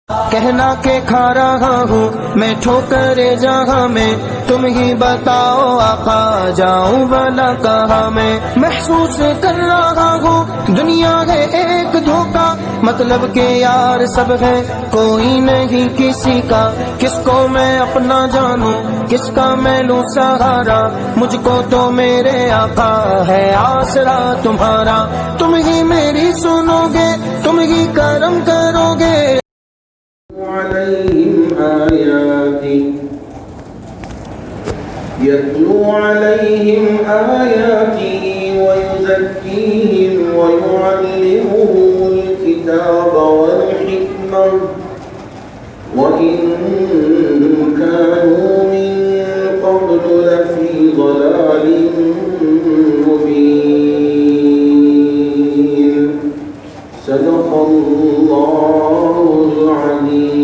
کہنا کہ کھا رہا ہوں میں ٹھوکر جہاں میں، تم ہی بتاؤ آقا جاؤں بھلا کہاں میں۔ محسوس کر رہا ہوں دنیا ہے ایک دھوکا، مطلب کہ یار سب ہے کوئی نہیں کسی کا، کس کو میں اپنا جانوں کس کا میں لوں سہارا، مجھ کو تو میرے آقا ہے آسرا تمہارا، تم ہی میری سنو گے تم ہی کرم کرو گے۔ يتلو عليهم آياته ويزكيهم ويعلمهم الكتاب والحكمة وإن كانوا من قبل لفي ضلال مبين صدق الله العظيم۔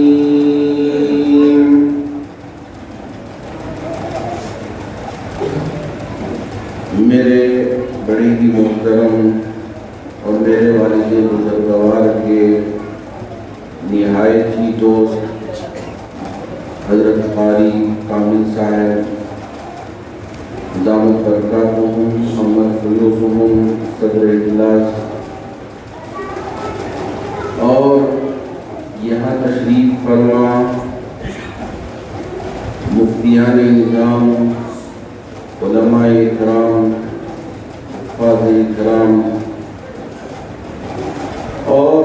میرے بڑے ہی محترم اور میرے والد بزرگوار کے نہایت ہی دوست حضرت قاری کامل صاحب دامت برکاتہم محمد فیوزہم صدر اجلاس، اور یہاں تشریف فرما مفتیان نظام، علماء اکرام، حفاظ اکرام، اور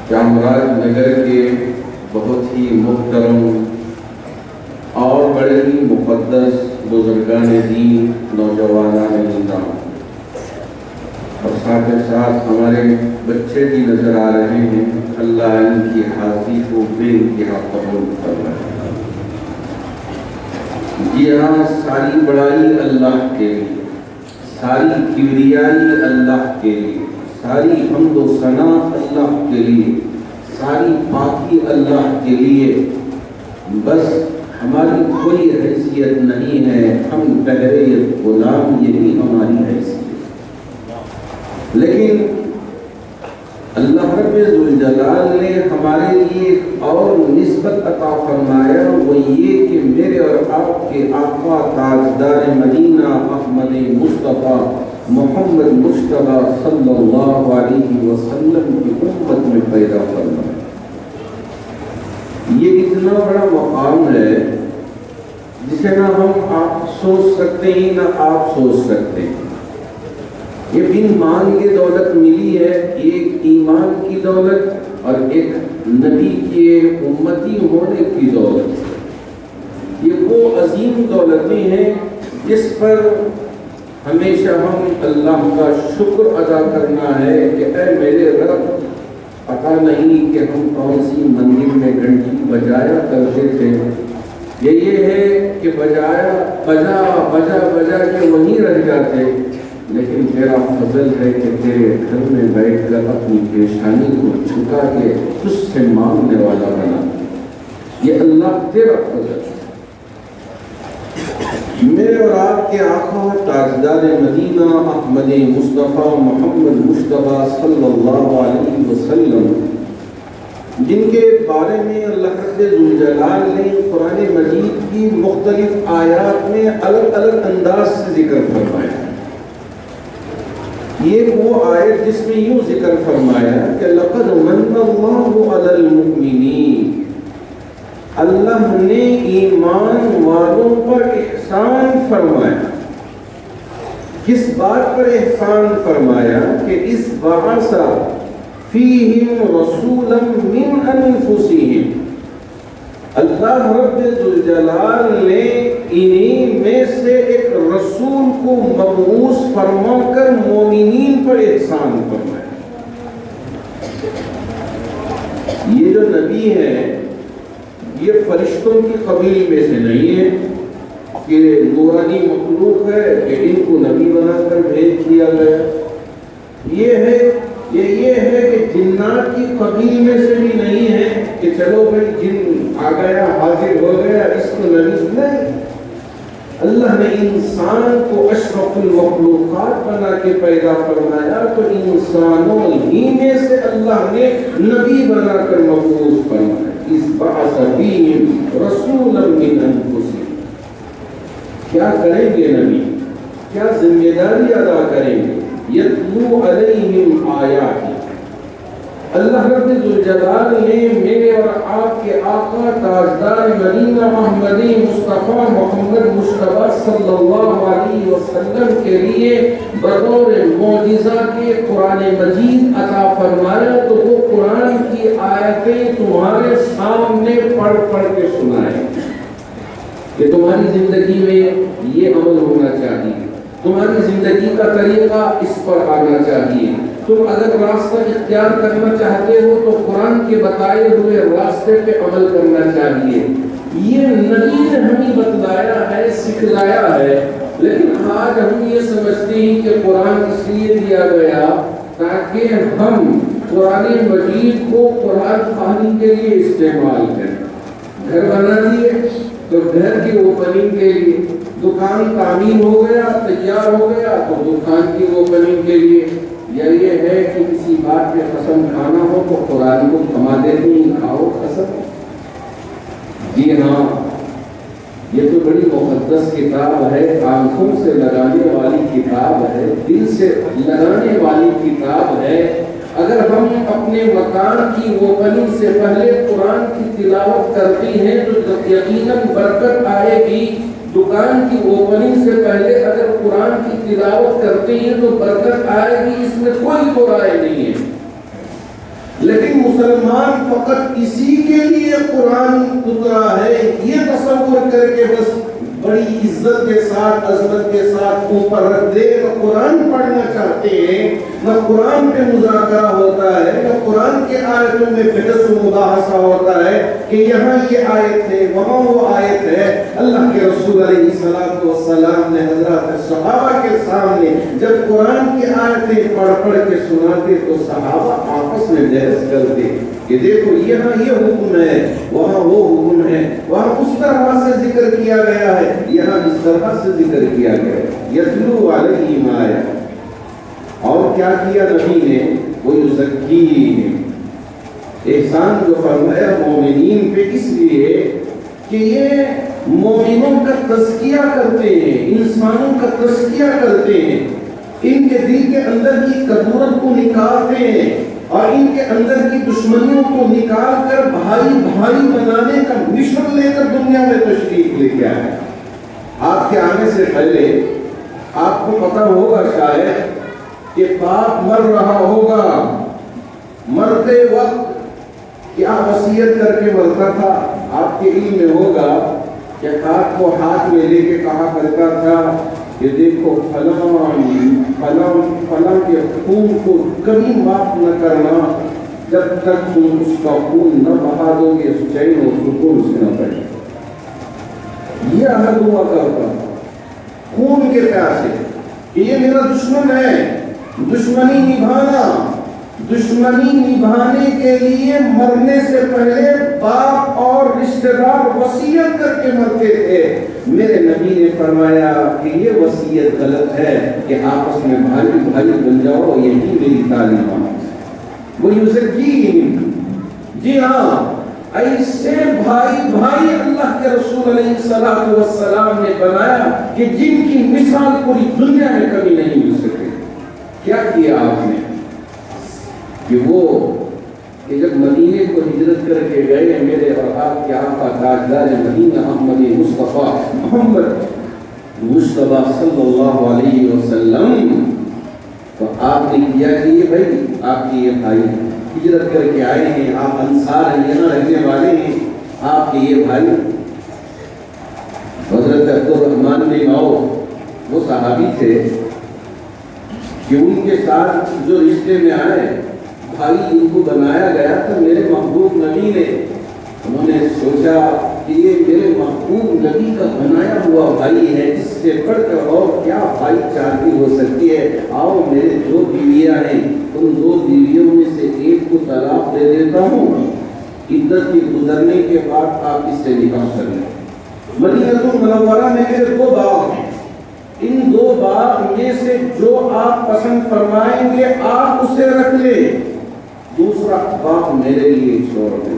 چامراج نگر کے بہت ہی محترم اور بڑے ہی مقدس بزرگان دین، نوجوانان نظام، اور ساتھ ساتھ ہمارے بچے بھی نظر آ رہے ہیں، اللہ ان کی حاضری کو بے انتہا قبول فرمائے۔ جی ہاں، ساری بڑائی اللہ کے لیے، ساری کبریائی اللہ کے لیے، ساری حمد و ثنا اللہ کے لیے، ساری پاکی اللہ کے لیے، بس ہماری کوئی حیثیت نہیں ہے، ہم بہرے غلام، یہی ہماری حیثیت۔ لیکن اللہ رب ذوالجلال نے ہمارے لیے ایک اور نسبت عطا فرمایا، وہ یہ کہ میرے اور آپ کے آقا تاجدار مدینہ احمد مصطفیٰ محمد مجتبیٰ صلی اللہ علیہ وسلم کی امت میں پیدا فرمایا۔ یہ اتنا بڑا مقام ہے جسے نہ ہم آپ سوچ سکتے ہیں نہ آپ سوچ سکتے ہیں۔ یہ بن مانگے دولت ملی ہے، ایک ایمان کی دولت اور ایک نبی کے امتی ہونے کی دولت۔ یہ وہ عظیم دولتیں ہیں جس پر ہمیشہ ہم اللہ کا شکر ادا کرنا ہے کہ اے میرے رب، پتہ نہیں کہ ہم کون سی مندر میں گھنٹی بجایا کرتے تھے، یہ ہے کہ بجا کے وہیں رہ جاتے، لیکن تیرا فضل ہے کہ تیرے گھر میں بیٹھ کر اپنی پیشانی کو چھکا کے تجھ سے مانگنے والا بنا۔ یہ اللہ تیرا فضل ہے۔ میرے اور آپ کے آقا تاجدار مدینہ احمد مصطفیٰ محمد مجتبیٰ صلی اللہ علیہ وسلم، جن کے بارے میں اللہ رب ذوالجلال نے قرآن مجید کی مختلف آیات میں الگ الگ انداز سے ذکر فرمایا۔ یہ وہ آیت جس میں یوں ذکر فرمایا کہ لَقَدْ مَنَّ اللَّهُ عَلَى الْمُؤْمِنِينَ، اللہ نے ایمان والوں پر احسان فرمایا۔ کس بات پر احسان فرمایا؟ کہ اس بَعَثَ فِيهِمْ رَسُولًا مِّنْ أَنفُسِهِمْ، اللہ رب ذوالجلال نے انہی میں سے ایک رسول کو مبعوث فرما کر مومنین پر احسان فرمایا۔ یہ جو نبی ہے یہ فرشتوں کی قبیل میں سے نہیں ہے کہ نورانی مخلوق ہے کہ ان کو نبی بنا کر بھیج دیا گیا۔ یہ ہے کہ جنات کی قبیل میں سے بھی نہیں ہے کہ چلو بھائی جن آ گیا حاضر ہو گیا اس کو نبی نہیں۔ اللہ نے انسان کو اشرف المخلوقات بنا کے پیدا فرمایا، تو انسانوں ہی میں سے اللہ نے نبی بنا کر فِيهِمْ رَسُولًا مِّنْ أَنفُسِهِمْ. کیا کریں گے نبی؟ کیا ذمہ داری ادا کریں گے؟ یتلو علیہم آیاتی. اللہ رب ذوالجلال نے میرے اور آپ کے آقا تاجدار مدینہ محمد مصطفیٰ محمد مصطفیٰ صلی اللہ علیہ وسلم کے لیے بطور معجزہ کے قرآن مجید عطا فرمایا، تو وہ قرآن کی آیتیں تمہارے سامنے پڑھ پڑھ کے سنائے کہ تمہاری زندگی میں یہ عمل ہونا چاہیے، تمہاری زندگی کا طریقہ اس پر آنا چاہیے، تم اگر راستہ اختیار کرنا چاہتے ہو تو قرآن کے بتائے ہوئے راستے پہ عمل کرنا چاہیے. یہ نبی نے ہمیں بتلایا ہے، سکھلایا ہے. لیکن آج ہم یہ سمجھتے ہیں کہ قرآن اس لیے دیا گیا تاکہ ہم قرآن مجید کو قرآن خوانی کے لیے استعمال کریں. گھر بنا دیے تو گھر کی اوپننگ کے لیے، دکان تعمیر ہو گیا، تیار ہو گیا تو دکان کی اوپننگ کے لیے، یا یہ ہے کہ کسی بات پہ قسم کھانا ہو تو قرآن کو تھما دیتے ہیں، کھاؤ قسم. جی ہاں، یہ تو بڑی مقدس کتاب ہے، آنکھوں سے لگانے والی کتاب ہے، دل سے لگانے والی کتاب ہے. اگر ہم اپنے مکان کی اوپننگ سے پہلے قرآن کی تلاوت کرتے ہیں تو یقیناً برکت آئے گی. دکان کی اوپننگ سے پہلے اگر قرآن کی تلاوت کرتے ہیں تو برکت آئے گی، اس میں کوئی برائے نہیں ہے. لیکن مسلمان فقط اسی کے لیے قرآن اترا ہے یہ تصور کر کے بس بڑی عزت کے ساتھ، عظمت کے ساتھ اوپر رکھ دے. نہ قرآن پڑھنا چاہتے ہیں، نہ قرآن پہ مذاکرہ ہوتا ہے، نہ قرآن کے آیتوں میں بحث و مباحثہ ہوتا ہے کہ یہاں یہ آیت ہے، وہاں وہ آیت ہے. اللہ کے رسول علیہ الصلوۃ والسلام نے حضرات صحابہ کے سامنے جب قرآن کی آیتیں پڑھ پڑھ کے سناتے تو صحابہ آپس میں بحث کرتے کہ دیکھو یہاں یہ حکم ہے، وہاں وہ حکم ہے، وہاں اس طرح سے ذکر کیا گیا ہے، یہاں اس طرح سے ذکر کیا گیا ہے. یتلو علیہم آیات. اور کیا کیا نبی نے؟ وَيُزَكِّيهِمْ. احسان جو فرمایا مومنین پہ اس لیے کہ یہ مومنوں کا تزکیہ کرتے ہیں، انسانوں کا تزکیہ کرتے ہیں، ان کے دل کے اندر کی کدورت کو نکالتے ہیں اور ان کے اندر کی دشمنیوں کو نکال کر بھائی بھائی بنانے کا مشن لے کر دنیا میں تشریف لے کے آئے. آپ کے آنے سے پہلے آپ کو پتہ ہوگا شاید کہ باپ مر رہا ہوگا، مرتے وقت کیا وصیت کر کے مرتا تھا. آپ کے علم میں ہوگا کہ ہاتھ کو ہاتھ میں لے کے کہا کرتا تھا کہ دیکھو فلاں کے خون کو کبھی معاف نہ کرنا جب تک تم اس کا خون نہ بہا دو گے، چین و سکون سے نہ پڑے. یہ عہد ہوا کرتا تھا خون کے پیاسے کہ یہ میرا دشمن ہے، دشمنی نبھانا. دشمنی نبھانے کے لیے مرنے سے پہلے باپ اور رشتہ دار وصیت کر کے مرتے تھے. میرے نبی نے فرمایا کہ یہ وصیت غلط ہے کہ آپس میں بھائی بھائی بن جاؤ، یہی میری تعلیم ہے. وہ یزکیہم. جی ہاں، ایسے بھائی بھائی اللہ کے رسول علیہ الصلوۃ والسلام نے بنایا کہ جن کی مثال پوری دنیا میں کبھی نہیں مل سکے. کیا کیا آپ نے کہ وہ کہ جب مدینے کو ہجرت کر کے گئے میرے اور آپ کے آقا تاجدار مدینہ محمد مصطفیٰ محمد مصطفیٰ صلی اللہ علیہ وسلم، تو آپ نے کیا کہ یہ بھائی آپ کی یہ بھائی ہجرت کر کے آئے ہیں، آپ انصار ہیں، یہاں رہنے والے ہیں، آپ کے یہ بھائی حضرت عبدالرحمن بن عوف وہ صحابی تھے کہ ان کے ساتھ جو رشتے میں آئے بھائی ان کو بنایا گیا تو میرے محبوب نبی نے انہوں نے سوچا کہ یہ میرے محبوب نبی کا بنایا ہوا بھائی ہے، اس سے بڑھ کر اور کیا بھائی چاہتی ہو سکتی ہے. آؤ میرے دو بیویاں ہیں، ان دو بیویوں میں سے ایک کو طلاق دے دیتا ہوں، عدت کی گزرنے کے بعد آپ اس سے نکاح کر لیں. مدینہ المنورہ میں میرے دو باغ ہیں، ان دو باغ میں سے جو آپ پسند فرمائیں گے آپ اسے رکھ لیں، دوسرا باغ میرے لیے چھوڑ دیں.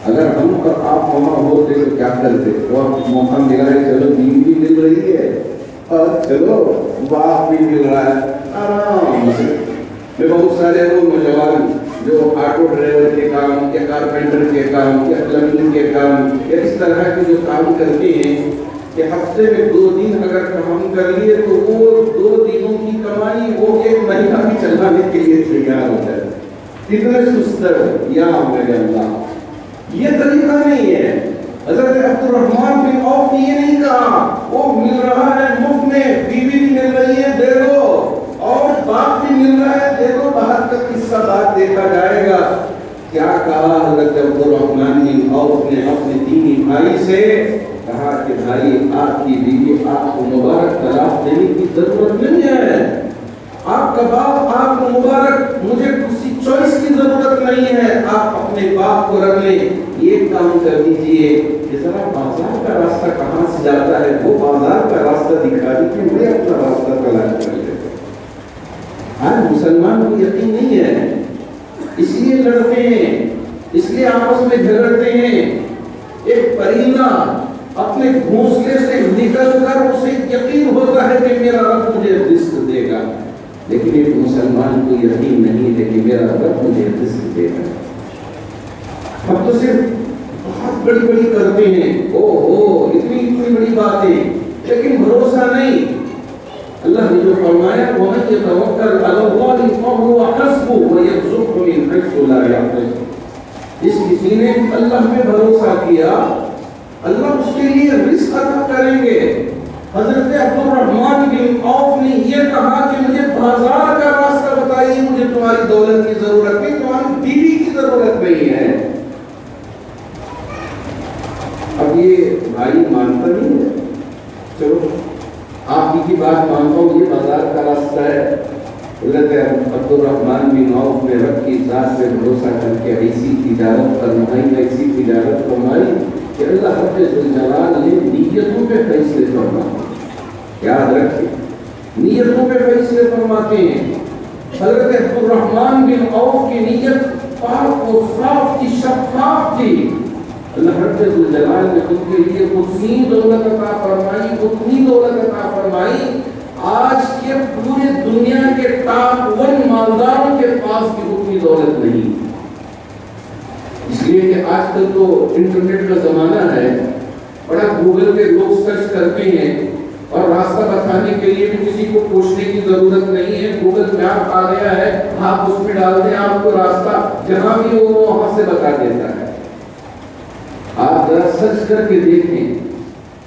اگر ہم پر آپ وہاں ہوتے تو کیا کرتے؟ وہ موقع ملا ہے، چلو بیوی بھی مل رہی ہے اور چلو باپ بھی مل رہا ہے، آرام سے۔ میں بہت سارے وہ نوجوان جو آٹو ڈرائیور کے کام یا کارپینٹر کے کام یا پلمبنگ کے کام یا اس طرح کے جو کام کرتے ہیں کہ ہفتے میں 2 دن اگر کام کر لیے تو وہ 2 دنوں کی کمائی وہ 1 مہینہ بھی چلانے کے لیے تیار ہو جائے۔ کتنے سستر یا میرے اللہ، یہ طریقہ نہیں ہے۔ حضرت عبد الرحمن بن عوف نے یہ نہیں کہا وہ مل رہا ہے مفت میں، بیوی بھی مل رہی ہے دے دو، اور باپ بھی مل رہا ہے دے دو، باہر کا قصہ بات دیکھا جائے گا۔ کیا کہا حضرت عبد الرحمن بن عوف نے اپنے دینی بھائی سے؟ کہا کہ بھائی آپ کی بیوی آپ کو مبارک طلاق دینے کی ضرورت نہیں ہے، آپ کا باپ آپ کو مبارک، مجھے کسی چوائس کی ضرورت نہیں ہے، آپ اپنے باپ کو رکھ لیں، یہ کام کر دیجئے کہ ذرا بازار کا راستہ کہاں سے جاتا ہے وہ بازار کا راستہ دکھا دیجیے، میں اپنا راستہ تلاش کر لیتا ہوں۔ آج مسلمان کو یقین نہیں ہے، اس لیے لڑتے ہیں، اس لیے آپس میں جھگڑتے ہیں۔ ایک پرندہ اپنے گھونسلے سے نکل کر اسے یقین ہوتا ہے کہ میرا رب مجھے رزق دے گا، لیکن ایک مسلمان کو یقین نہیں ہے کہ میرا رب مجھے رزق دے گا۔ ہم تو صرف بہت بڑی بڑی کرتے ہیں، اتنی بڑی باتیں، لیکن بھروسہ نہیں۔ اللہ نے جو فرمایا وَمَن يَتَوَكَّلْ عَلَى اللَّهِ فَهُوَ حَسْبُهُ وَيَرْزُقْهُ مِنْ حَيْثُ لَا يَحْتَسِبُ۔ جس کسی نے اللہ میں بھروسہ کیا، اللہ اس کے لیے رزق عطا کریں گے۔ حضرت عبد الرحمن بن عوف نے یہ کہا کہ مجھے بازار کا راستہ بتائیے، مجھے تمہاری دولت کی ضرورت نہیں، تمہاری بیوی کی ضرورت نہیں ہے۔ اب یہ بھائی مانتا نہیں ہے، چلو آپ کی بات مانتا ہوں، یہ بازار کا راستہ ہے۔ حضرت عبد الرحمن بن عوف نے رب کی ذات پہ بھروسہ کر کے ایسی تجارت فرمائی کہ اللہ رب ذوالجلال نے نیتوں پہ فیصلے فرمائے۔ یاد رکھیں، نیتوں پہ فیصلے فرماتے ہیں۔ حضرت عبد الرحمن بن عوف کی نیت پاک و صاف تھی، شفاف تھی۔ اللہ رب ذوالجلال نے ان کے لیے اتنی دولت عطا فرمائی، آج کے پورے دنیا کے ٹاپ 1 مالداروں کے پاس بھی اتنی دولت نہیں۔ اس لیے کہ آج کل تو انٹرنیٹ کا زمانہ ہے، بڑا گوگل پہ لوگ سرچ کرتے ہیں اور راستہ بتانے کے لیے بھی کسی کو پوچھنے کی ضرورت نہیں ہے، گوگل میپ آ گیا ہے، آپ اس میں ڈال دیں، آپ کو راستہ جہاں بھی ہو وہاں سے بتا دیتا ہے۔ آپ ذرا سرچ کر کے دیکھیں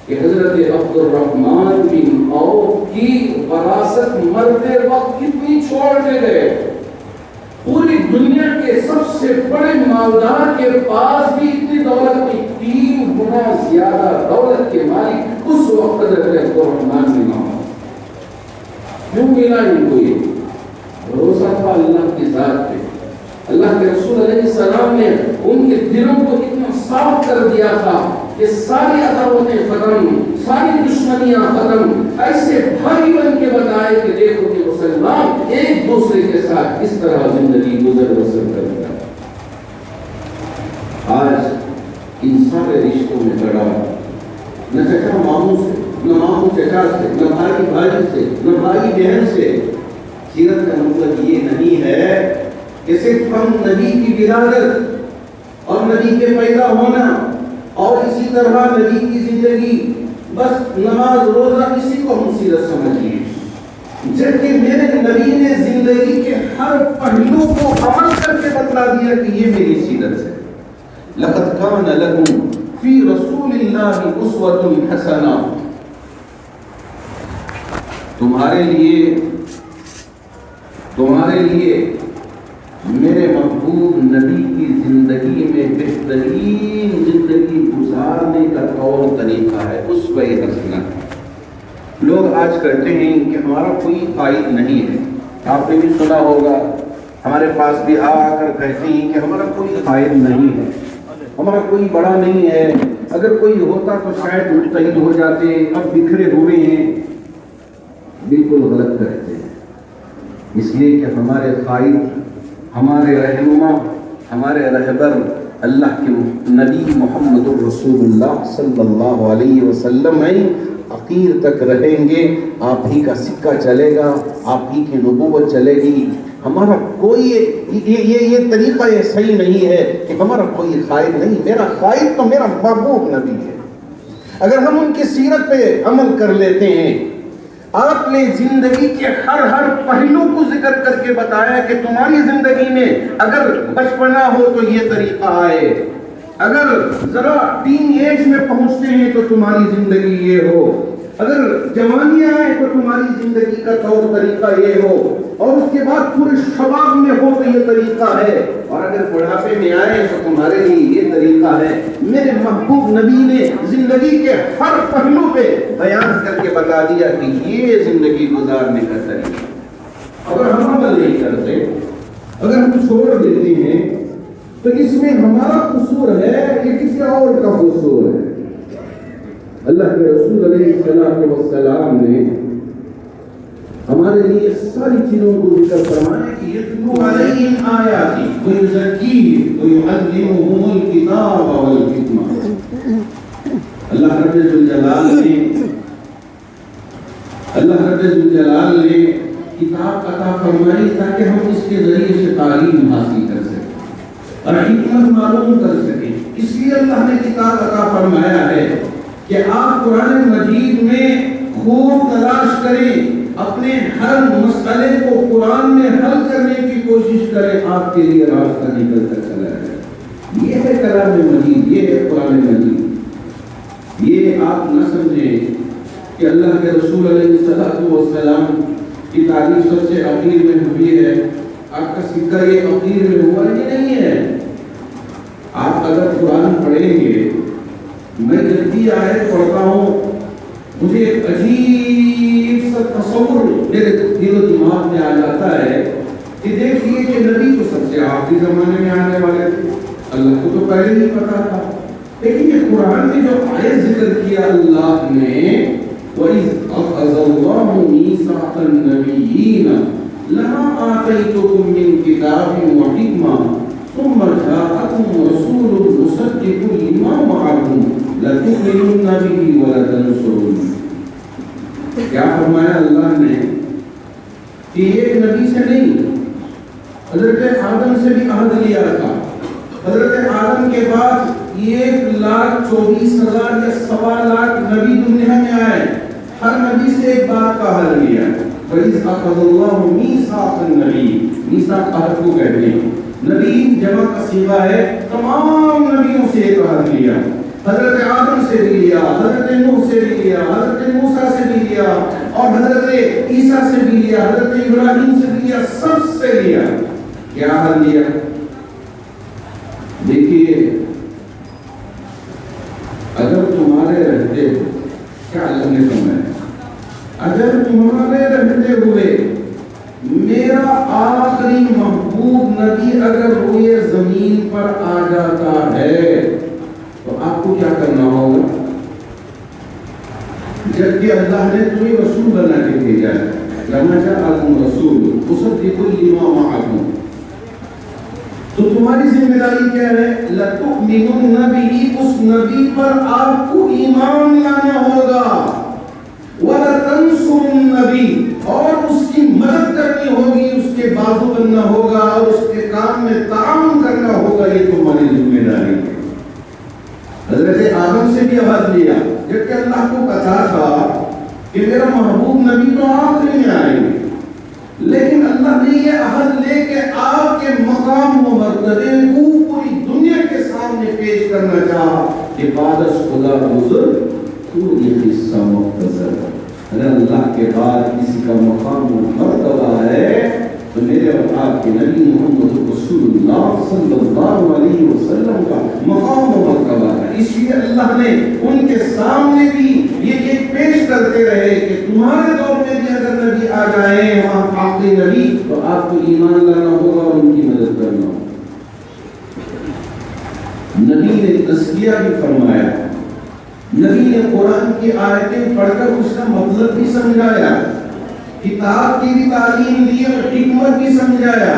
کہ حضرت عبد الرحمن بن عوف کی وراثت مرتے وقت کتنی چھوڑ کے گئے۔ پوری دنیا کے سب سے بڑے مالدار کے پاس بھی اتنی دولت نہیں، 3 گنا زیادہ دولت کے مالک اس وقت حضرت عبد الرحمن بن عوف۔ کیوں ملا ان کو یہ؟ بھروسہ تھا اللہ کی ذات پہ۔ اللہ کے رسول علیہ السلام نے ان کے دلوں کو اتنا صاف کر دیا تھا کہ ساری عداوتیں ختم، ساری دشمنیاں ختم، ایسے بھائی بن کے بتائے کہ دیکھو کہ مسلمان ایک دوسرے کے ساتھ اس طرح زندگی گزر بسر کرتا ہے۔ آج ان سارے رشتوں میں لڑا، نہ چچا ماموں سے، نہ ماموں چچا سے، نہ بھائی بھائی سے، نہ بھائی بہن سے۔ سیرت کا مطلب یہ نہیں ہے کہ صرف ہم نبی کی ولادت اور نبی کے پیدا ہونا اور اسی طرح نبی کی زندگی، بس نماز روزہ اسی کو ہم سیرت سمجھیے، جبکہ میرے نبی نے زندگی کے ہر پہلو کو عمل کر کے بتلا دیا کہ یہ میری سیرت ہے۔ لقد کان لکم فی رسول اللہ اسوۃ حسنہ، تمہارے لیے میرے محبوب نبی کی زندگی میں بہترین زندگی گزارنے کا طور طریقہ ہے، اسوہ حسنہ۔ لوگ آج کرتے ہیں کہ ہمارا کوئی قائد نہیں ہے، آپ نے بھی سنا ہوگا، ہمارے پاس بھی آ کر کہتے ہیں کہ ہمارا کوئی قائد نہیں ہے، ہمارا کوئی بڑا نہیں ہے، اگر کوئی ہوتا تو شاید مجتہد ہو جاتے، اب بکھرے ہوئے ہیں۔ بالکل غلط کرتے ہیں، اس لیے کہ ہمارے قائد، ہمارے رہنما، ہمارے رہبر، اللہ کے نبی محمد الرسول اللہ صلی اللہ علیہ وسلم ہیں، آخر تک رہیں گے، آپ ہی کا سکہ چلے گا، آپ ہی کی نبوت چلے گی۔ ہمارا کوئی یہ طریقہ یہ صحیح نہیں ہے کہ ہمارا کوئی قائد نہیں، میرا قائد تو میرا محبوب نبی ہے۔ اگر ہم ان کی سیرت پہ عمل کر لیتے ہیں، آپ نے زندگی کے ہر پہلو کو ذکر کر کے بتایا کہ تمہاری زندگی میں اگر بچپنا ہو تو یہ طریقہ آئے، اگر ذرا ٹین ایج میں پہنچتے ہیں تو تمہاری زندگی یہ ہو، اگر جوانی آئے تو تمہاری زندگی کا طور طریقہ یہ ہو، اور اس کے بعد پورے شباب میں ہو تو یہ طریقہ ہے، اور اگر بڑھاپے میں آئے تو تمہارے لیے یہ طریقہ ہے۔ میرے محبوب نبی نے زندگی کے ہر پہلو پہ بیان کر کے بتا دیا کہ یہ زندگی گزارنے کا طریقہ۔ اگر ہم عمل نہیں کرتے، اگر ہم چھوڑ دیتے ہیں، تو اس میں ہمارا قصور ہے یا کسی اور کا قصور ہے؟ اللہ کے رسول علیہ السلام نے ہمارے لیے ساری چیزوں کو ذکر فرمایا کہ یتلو علیہم آیاتی ویزکیہم ویعلمہم الکتاب والحکمہ۔ اللہ رب ذوالجلال نے کتاب عطا فرمائی تاکہ ہم اس کے ذریعے سے تعلیم حاصل کر سکیں اور حکمت معلوم کر سکیں۔ اس لیے اللہ نے کتاب عطا فرمایا ہے کہ آپ قرآن مجید میں خوب تلاش کریں، اپنے ہر مسئلے کو قرآن میں حل کرنے کی کوشش کریں، آپ کے لیے راستہ نکل کر چلا جائے۔ یہ ہے کلام مجید، یہ ہے قرآن مجید۔ یہ آپ نہ سمجھیں کہ اللہ کے رسول علیہ السلام کی تعریف سب سے اخیر میں ہوئی ہے، آپ کا سکہ یہ اخیر میں ہوا، یہ نہیں ہے۔ آپ اگر قرآن پڑھیں گے، میں جب بھی آیت پڑھتا ہوں مجھے ایک عجیب سا تصور میرے دل و دماغ میں آ جاتا ہے کہ دیکھیے کہ نبی تو سب سے آخری زمانے میں آنے والے تھے، اللہ کو تو پہلے ہی پتا تھا، لیکن یہ قرآن میں جو آیت ذکر کیا اللہ نے، وَإِذْ أَخَذَ اللَّهُ مِيثَاقَ النَّبِيِّينَ لَمَا آتَيْتُكُم مِّن كِتَابٍ وَحِكْمَةٍ ثم جاءكم رسول مصدق لما معكم لتؤمنن به ولتنصرنه۔ کیا فرمایا اللہ نے کہ ایک نبی سے نہیں، حضرت آدم سے بھی عہد لیا تھا۔ حضرت آدم کے بعد 1,24,000 یا 1.25 نبی دنیا میں آئے، ہر نبی سے ایک بات کا عہد لیا۔ وَإِذْ أَخَذَ اللَّهُ مِيثَاقَ النَّبِيِّينَ، میثاق عہد کو کہتے ہیں، نبی جمع کا صیغہ ہے، تمام نبیوں سے ایک عہد لیا، حضرت آدم سے بھی لیا، حضرت نوح سے بھی لیا، حضرت موسیٰ سے بھی لیا، اور حضرت عیسیٰ سے بھی لیا، حضرت ابراہیم سے بھی لیا، سب سے لیا۔ کیا عہد لیا؟ دیکھیے، اگر تمہارے رہتے، کیا اللہ نے فرمایا، اگر تمہارے رہتے ہوئے میرا آخری محبوب نبی اگر روئے زمین پر آ جاتا ہے تو آپ کو کیا کرنا ہوگا؟ جبکہ اللہ نے تمہیں رسول بنا کے بھیجا ہے، لما جاءکم رسول مصدق لما معکم، تو تمہاری ذمہ داری کیا ہے؟ لتؤمنن بہ، اس نبی پر آپ کو ایمان لانا ہوگا، وَلَتَنْصُرُنَّ بِهِ، اور اس کی مدد کرنی ہوگی، اس کے بازو بننا ہوگا اور اس کے کام میں تعاون کرنا ہوگا، یہ تمہاری ذمہ داری ہے۔ حضرت آدم سے بھی عہد لیا، جبکہ اللہ کو پتا تھا کہ میرا محبوب نبی تو آخری میں آئیں گے، لیکن اللہ نے یہ عہد لے کے آپ کے مقام و مرتبے کو پوری دنیا کے سامنے پیش کرنا چاہا کہ بادش خدا بزرگ تو یہ حصہ مختصر، اگر اللہ کے بعد کسی کا مقام و مرتبہ ہے تو میرے اور آپ کے نبی محمد رسول اللہ صلی اللہ علیہ وسلم کا مقام و مرتبہ ہے۔ اس لیے اللہ نے ان کے سامنے بھی یہ پیش کرتے رہے کہ تمہارے دور میں بھی اگر نبی آ جائیں وہاں آخری نبی، تو آپ کو ایمان لانا ہوگا اور ان کی مدد کرنا ہوگا۔ نبی نے تزکیہ بھی فرمایا، نبی نے قرآن کی آیتیں پڑھ کر اس کا مطلب بھی سمجھایا، کتاب کی بھی تعلیم دی اور حکمت بھی سمجھایا۔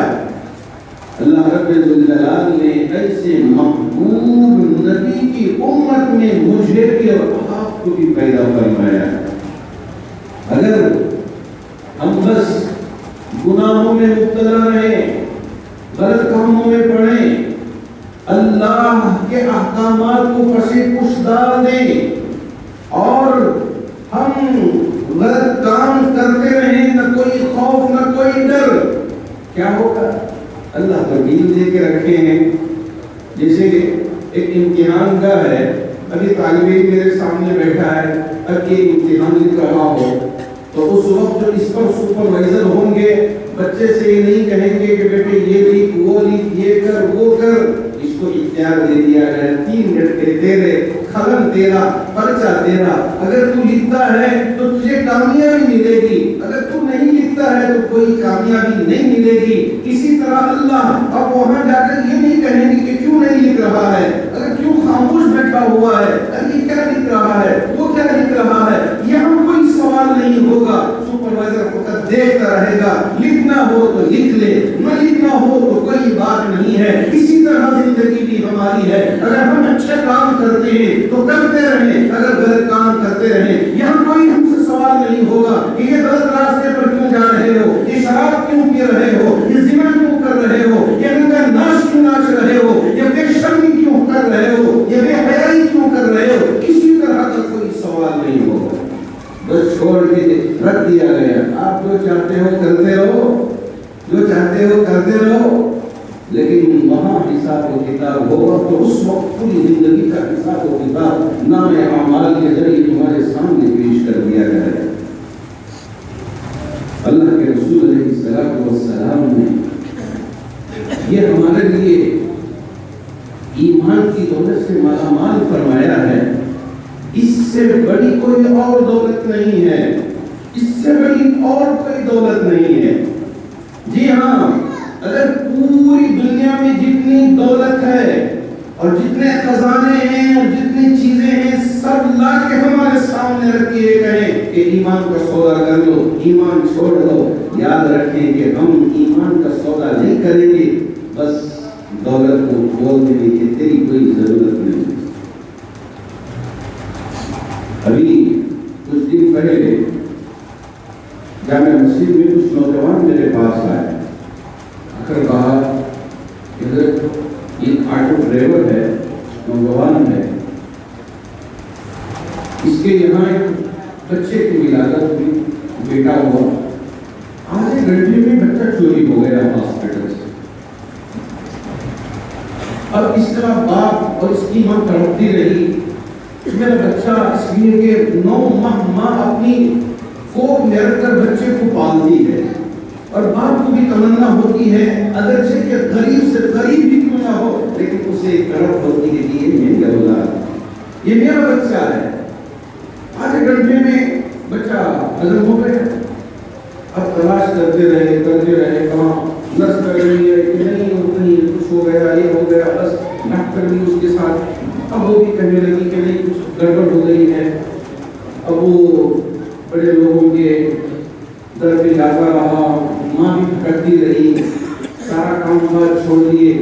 اللہ رب الجلال نے ایسے محبوب نبی کی امت میں مجھے بھی اور آپ کو بھی پیدا فرمایا ہے۔ اگر ہم بس گناہوں میں مبتلا رہیں، غلط کاموں میں پڑیں، اللہ کے احکامات کو پسے پش ڈال دیں اور ہم غلط کام کرتے رہیں، نہ کوئی خوف نہ کوئی ڈر، کیا ہوگا؟ اللہ تو دین دے کے رکھے ہیں۔ جیسے ایک امتحان کا ہے، ابھی طالب علم میرے سامنے بیٹھا ہے، اب یہ امتحان لکھ رہا ہو تو اس وقت جو اس پر سپروائزر ہوں گے بچے سے یہ نہیں کہیں گے کہ بیٹے یہ لکھ وہ لکھ یہ کر وہ کر، اس کو اختیار دے دیا گیا 3 گھنٹے تیرے، قلم تیرا، پرچہ تیرا، اگر تو لکھتا ہے تو تجھے کامیابی ملے گی، اگر تو نہیں لکھتا ہے تو کوئی کامیابی نہیں ملے گی۔ اسی طرح اللہ اب وہاں جا کر یہ نہیں کہیں گے کہ کیوں نہیں لکھ رہا ہے، اگر کیوں خاموش بیٹھا ہوا ہے، اب یہ کیا لکھ رہا ہے، وہ کیا لکھ رہا ہے، یہاں کوئی سوال نہیں ہوگا۔ سپروائزر فقط دیکھتا رہے گا، لکھنا ہو تو لکھ لے، نہ لکھنا ہو تو کوئی بات نہیں ہے۔ اسی طرح زندگی بھی ہماری ہے، اگر ہم اچھے کام کرتے ہیں تو کرتے رہیں، اگر غلط کام کرتے رہیں، یہاں کوئی ہم سے سوال نہیں ہوگا کہ یہ غلط راستے پر کیوں جا رہے ہو، یہ شراب کیوں پی رہے ہو، یہ زنا کیوں کر رہے ہو، یہ ننگا ناچ کیوں ناچ رہے ہو، یہ بے شرمی کیوں کر رہے ہو، یہ بے حیائی کیوں کر رہے ہو، کسی طرح کا کوئی سوال نہیں ہوگا، بس چھوڑ کے رکھ دیا گیا۔ آپ جو چاہتے ہو کرتے رہو، جو چاہتے ہو کرتے رہو، لیکن وہاں حساب و کتاب ہوگا تو اس وقت پوری زندگی کا حساب و کتاب نام اعمال کے ذریعے تمہارے سامنے پیش کر دیا جائے گا۔ اللہ کے رسول علیہ الصلوۃ والسلام نے یہ ہمارے لیے ایمان کی دولت سے مالا مال فرمایا ہے۔ اس سے بڑی کوئی اور دولت نہیں ہے، اس سے بڑی اور کوئی دولت نہیں ہے۔ جی ہاں، اگر پوری دنیا میں جتنی دولت ہے اور جتنے خزانے ہیں اور جتنی چیزیں ہیں سب لا کے ہمارے سامنے رکھ کے کہیں کہ ایمان کا سودا کر لو، ایمان چھوڑ دو، یاد رکھیں کہ ہم ایمان کا سودا نہیں کریں گے، بس دولت کو بول دیں گے کہ تیری کوئی ضرورت نہیں۔ ابھی کچھ دن پہلے جامع مسجد میں کچھ نوجوان میرے پاس آئے، آخر کہا کہ ایک آٹو ڈرائیور ہے، نوجوان ہے، اس کے یہاں ایک بچے کی ولادت ہوئی، بیٹا ہوا، آدھے گھنٹے میں بچہ چوری ہو گیا ہاسپٹل سے۔ اب اس طرح باپ اور اس کی ماں تڑپتی رہی، میرا بچہ، اس لیے کہ 9 ماہ ماں اپنی کوکھ میں رکھ کر بچے کو پالتی ہے، اور باپ کو بھی تمنا ہوتی ہے اگرچہ کہ غریب سے غریب بھی کیوں نہ ہو لیکن اسے تڑپ ہوتی ہے کہ یہ میری اولاد، یہ میرا بچہ ہے۔ آدھے گھنٹے میں بچہ ہضم ہو گیا، اب تلاش کرتے رہے کہاں نرس کر رہی ہے کہ نہیں کچھ ہو گیا، یہ ہو گیا، بس ڈاکٹر بھی اس کے ساتھ، اب وہ بھی کہنے لگی کہ نہیں کچھ گڑبڑ ہو گئی ہے۔ اب وہ بڑے لوگوں کے در پہ جاتا رہا، ماں بھی بھٹکتی رہی، سارا کام بات چھوڑ دیے،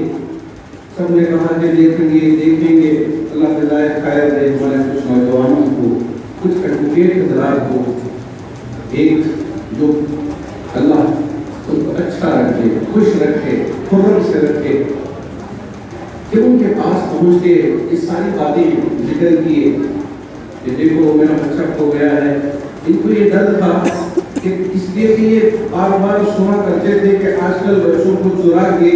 سب نے کہا کہ دیکھیں گے، اللہ ہدایت خیر دے ہمارے کچھ نوجوانوں کو، کچھ ایڈوکیٹ حضرات کو، ایک جو اللہ ان کو اچھا رکھے، خوش رکھے، خرم سے رکھے، کہ ان کے پاس پہنچ کے یہ ساری باتیں ذکر کیے کہ دیکھو میرا بچہ کھو گیا ہے۔ ان کو یہ ڈر تھا کہ اس لیے کہ یہ بار بار سنا کرتے تھے کہ آج کل بچوں کو چرا کے،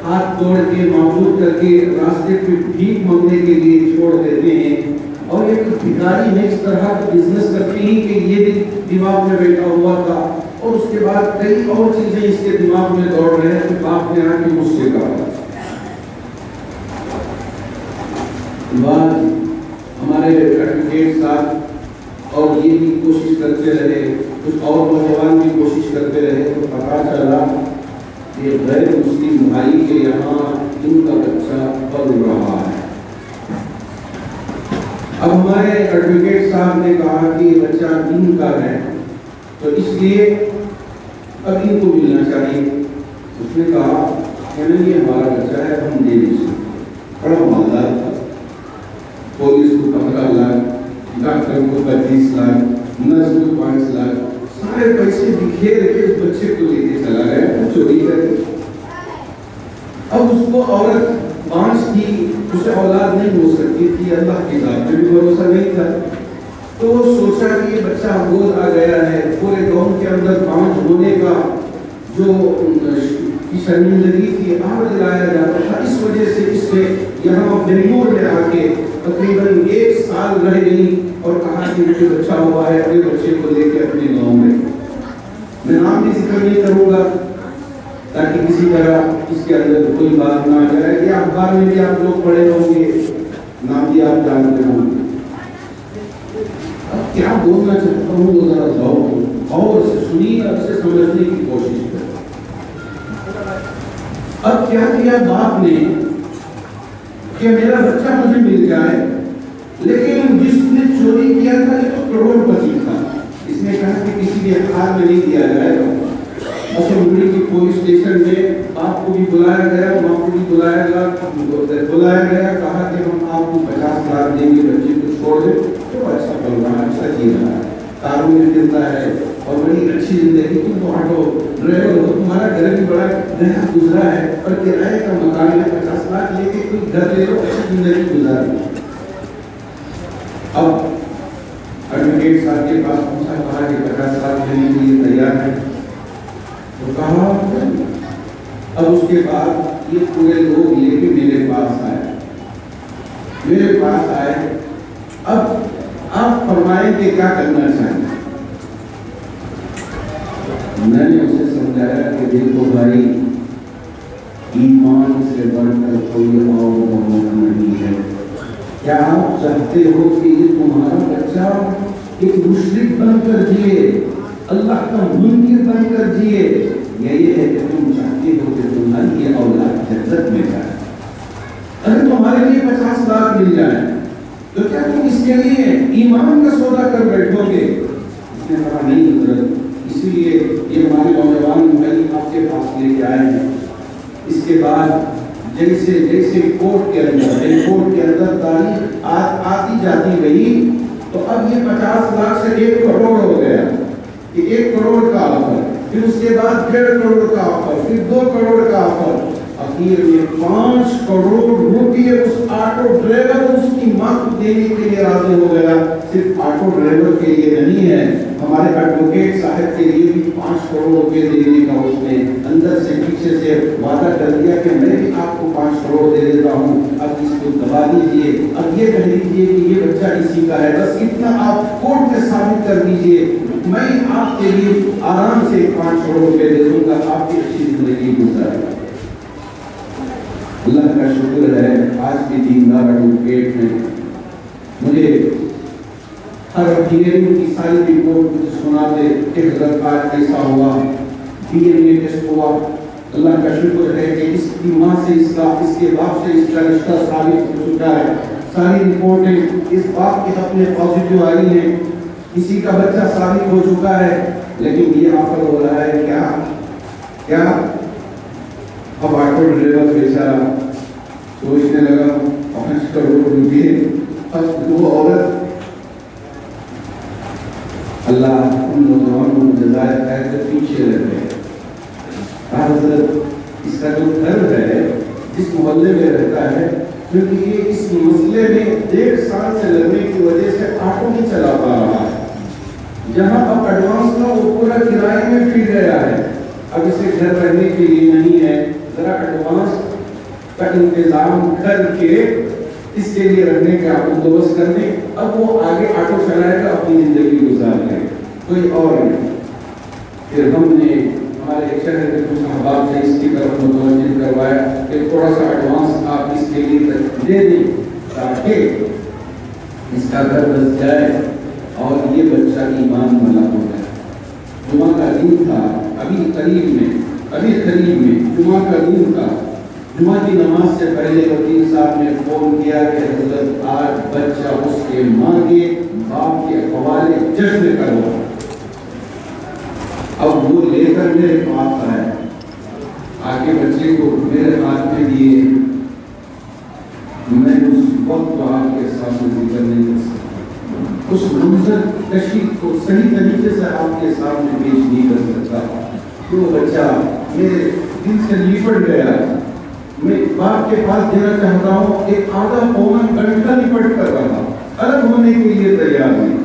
ہاتھ توڑ کے، معذور کر کے راستے پہ بھیک مانگنے کے لیے چھوڑ دیتے ہیں، اور یہ بھکاری میں اس طرح بزنس کرتے ہیں کہ یہ بھی دماغ میں بیٹھا ہوا تھا، اور اس کے بعد کئی اور چیزیں اس کے دماغ میں دوڑ رہے ہیں کہ باپ نے آ کے مجھ سے کہا۔ بعد ہمارے ایڈوکیٹ صاحب اور یہ بھی کوشش کرتے رہے، کچھ اور نوجوان بھی کوشش کرتے رہے، تو پتا چلا کہ غیر مسلم بھائی کے یہاں ان کا بچہ پل رہا ہے۔ اب ہمارے ایڈوکیٹ صاحب نے کہا کہ یہ بچہ ان کا ہے تو اس لیے اب ان کو ملنا چاہیے۔ اس نے کہا کہ نہیں یہ ہمارا بچہ ہے ہم دے نہیں سکتے. بڑا مالدار تھا. پولیس کو 15 لاکھ، ڈاکٹر کو 25 لاکھ، نرس کو 5 لاکھ، سارے پیسے بکھیر کے اس بچے کو لے کے چلا گیا چوری کر کے. اب اس کو عورت بانس تھی، اسے اولاد نہیں ہو سکتی تھی، اللہ کی ذات پہ بھی بھروسہ نہیں تھا. تو وہ سوچا کہ یہ بچہ گود آ گیا ہے، پورے گاؤں کے اندر بانس ہونے کا جو کی شرمندگی تھی آگ جلایا جاتا تھا. اس وجہ سے اس نے یہاں بنگلور میں آ کے تقریباً 1 سال رہ گئی اور کہا کہ مجھے بچہ ہوا ہے، اپنے بچے کو لے کے اپنے گاؤں میں نام بھی ذکر نہیں کروں گا تاکہ کسی طرح اس کے اندر کوئی بات نہ آ جائے. یہ اخبار میں بھی آپ لوگ پڑھے ہوں گے، نام بھی آپ جانتے ہوں گے. اب کیا بولنا چاہتا ہوں وہ ذرا غور سے سنیے، اب سے سمجھنے کی کوشش کریں. اب کیا کیا باپ نے کہ میرا بچہ مجھے مل جائے، لیکن جس نے چوری کیا تھا یہ تو کروڑ پتی تھا. اس نے کہا کہ کسی بھی حال میں نہیں دیا جائے گا. اسمبلی کی پولیس اسٹیشن میں باپ کو بھی بلایا گیا، ماں کو بھی بلایا گیا. کہا کہ ہم آپ کو 50 لاکھ دیں گے، بچے کو چھوڑ دیں. تو اچھا بول رہا ہے، اچھا جی رہا ہے، کاروں میں پھرتا ہے اور بڑی اچھی زندگی. تم تو آٹو ڈرائیور ہو، تمہارا گھر بھی بڑا نیا گزرا ہے اور کرائے کا مکان ہے، 50 لاکھ لے کے کوئی گھر لے لو، اچھی زندگی گزار لو. اب ایڈوکیٹ صاحب کے پاس پوچھا، کہا کہ 50 لاکھ دینے کے لیے تیار ہے. تو کہا اب اس کے بعد یہ پورے لوگ لے کے میرے پاس آئے. اب آپ فرمائیں کہ کیا کرنا چاہیے. میں نے اسے سمجھایا کہ دیکھو بھائی، ایمان سے بڑھ کر کوئی اور بہت نہیں ہے. کیا آپ چاہتے ہو کہ یہ تمہارا بچہ ایک مشرک بن کر جیے، اللہ کا منکر بن کر جیے، یا یہ ہے کہ تم چاہتے ہو کہ تمہاری یہ اولاد جنت میں جائے؟ اگر تمہارے لیے 50 لاکھ مل جائے تو کیا تم اس کے لیے ایمان کا سودا کر بیٹھو گے؟ اس نے کہا نہیں حضرت، اسی لیے یہ ہمارے نوجوان بھائی آپ کے پاس لے کے آئے ہیں. اس کے بعد جیسے کورٹ کے اندر تاریخ آتی جاتی گئی تو اب یہ 50 لاکھ سے 1 کروڑ ہو گیا کہ 1 کروڑ کا آفر، پھر اس کے بعد 1.5 کروڑ کا آفر، پھر 2 کروڑ کا آفر. اخیر میں 5 کروڑ روپیے اس آٹو ڈرائیور اس کی ماں کو دینے کے لیے راضی ہو گیا. صرف آٹو ڈرائیور کے لیے نہیں ہے، ہمارے ایڈوکیٹ صاحب کے لیے بھی 5 کروڑ روپے دینے کا اس نے اندر سے پیچھے سے وعدہ کر دیا کہ میں بھی آپ کو 5 کروڑ دے دیتا ہوں، اب اس کو دبا دیجیے، اب یہ کہہ دیجیے کہ یہ بچہ اسی کا ہے، بس اتنا آپ کورٹ میں ثابت کر دیجیے، میں آپ کے لیے آرام سے 5 کروڑ روپے دے دوں گا، آپ کی اچھی زندگی گزارے گا. اللہ کا شکر ہے آج کے دیندار ایڈوکیٹ ہیں. مجھے ہر ہیئرنگ کی ساری رپورٹ مجھے سناتے کہ حضرت آج ایسا ہوا، DNA ٹیسٹ ہوا. اللہ کا شکر ہے کہ اس کی ماں سے اس کے باپ سے اس کا رشتہ ثابت ہو چکا ہے. ساری رپورٹیں اس باپ کے حق میں پازیٹیو آئی ہیں، کسی کا بچہ ثابت ہو چکا ہے. لیکن یہ آفر ہو رہا ہے کیا اب آٹو ڈرائیور بیچارہ سوچنے لگا 5 کروڑ روپئے. اب وہ عورت، اللہ ان نوجوانوں کو جزائے خیر سے پیچھے رہ گئے. حضرت اس کا جو گھر ہے جس محلے میں رہتا ہے، کیونکہ یہ اس مسئلے میں 1.5 سال سے لگنے کی وجہ سے آٹو نہیں چلا پا رہا ہے. جہاں اب ایڈوانس تھا وہ پورا کرائے میں پھر گیا ہے. اب اسے گھر رہنے کے لیے نہیں ہے، ذرا ایڈوانس کا انتظام کر کے اس کے لیے رہنے کا بندوبست کر دیں. اب وہ آگے آٹو چلائے گا، اپنی زندگی گزار لے گا، کوئی اور نہیں. پھر ہم نے ہمارے شہر کے کچھ احباب سے اس کی طرف متوجہ کروایا کہ تھوڑا سا ایڈوانس آپ اس کے لیے دے دیں تاکہ اس کا گھر بس جائے اور یہ بچہ ایمان والا ہو جائے. جمعہ کا دن تھا، ابھی قریب میں جمعہ کا دن تھا. جمعہ کی نماز سے پہلے وکیل صاحب نے فون کیا کہ حضرت آج بچہ اس کے ماں کے باپ کے حوالے جشن کروا. اب وہ لے کر میرے پاس آیا. آگے بچے کو میرے ہاتھ میں دیے، میں اس وقت کو آپ کے سامنے ذکر نہیں کر سکتا، اس منظر کشی کو صحیح طریقے سے آپ کے سامنے پیش نہیں کر سکتا کہ وہ بچہ میرے دل سے لپٹ گیا۔ میں باپ کے پاس دینا چاہتا ہوں، ایک آدھا پونا گھنٹہ لپٹ کر رہا، الگ ہونے کے لیے تیار نہیں۔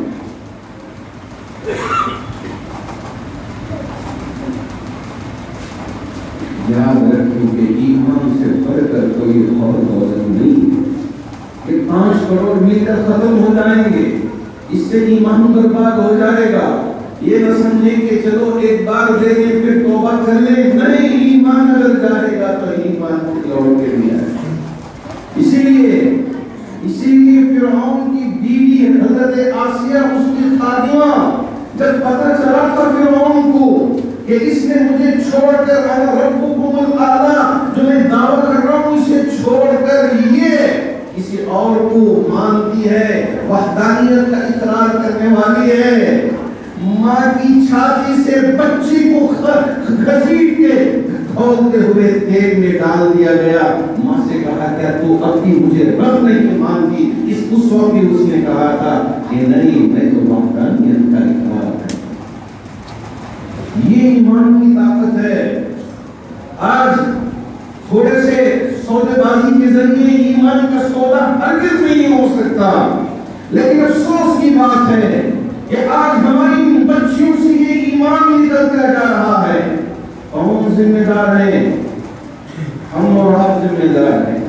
یاد رکھیں کہ ایمان سے بڑھ کر کوئی اور دولت نہیں کہ 5 کروڑ مل کر ختم ہو جائیں گے، اس سے ایمان برباد ہو جائے گا۔ یہ نہ سمجھیں کہ چلو ایک بار دے دیں پھر توبہ کر لیں، نہیں، ایمان اگر جائے گا تو ایمان لوٹ کے بھی آئے گا۔ اسی لیے فرعون کی بیوی حضرت آسیہ، اس کی خادمہ، جب پتہ چلا تھا فرعون کو کہ اس نے مجھے چھوڑ کر، انا ربکم الاعلی، جو میں دعویٰ کر رہا ہوں، اسے چھوڑ کر یہ کسی اور کو مانتی ہے، وحدانیت کا اقرار کرنے والی ہے، ماں کی چھاتی سے بچی کو گھسیٹ کے کھولتے ہوئے تیل میں ڈال دیا گیا۔ ماں سے کہا کیا تو اب بھی مجھے رب نہیں مانتی؟ اس وقت بھی اس نے کہا تھا کہ نہیں، میں تو وحدانیت کا اقرار کرتا ہوں۔ یہ ایمان کی طاقت ہے۔ آج تھوڑے سے سودے بازی کے ذریعے ایمان کا سودا ہرگز نہیں ہو سکتا، لیکن افسوس کی بات ہے کہ آج ہماری بچیوں سے یہ ایمان نکلتا جا رہا ہے۔ کون ذمہ دار ہے؟ ہم اور آپ ذمہ دار ہیں۔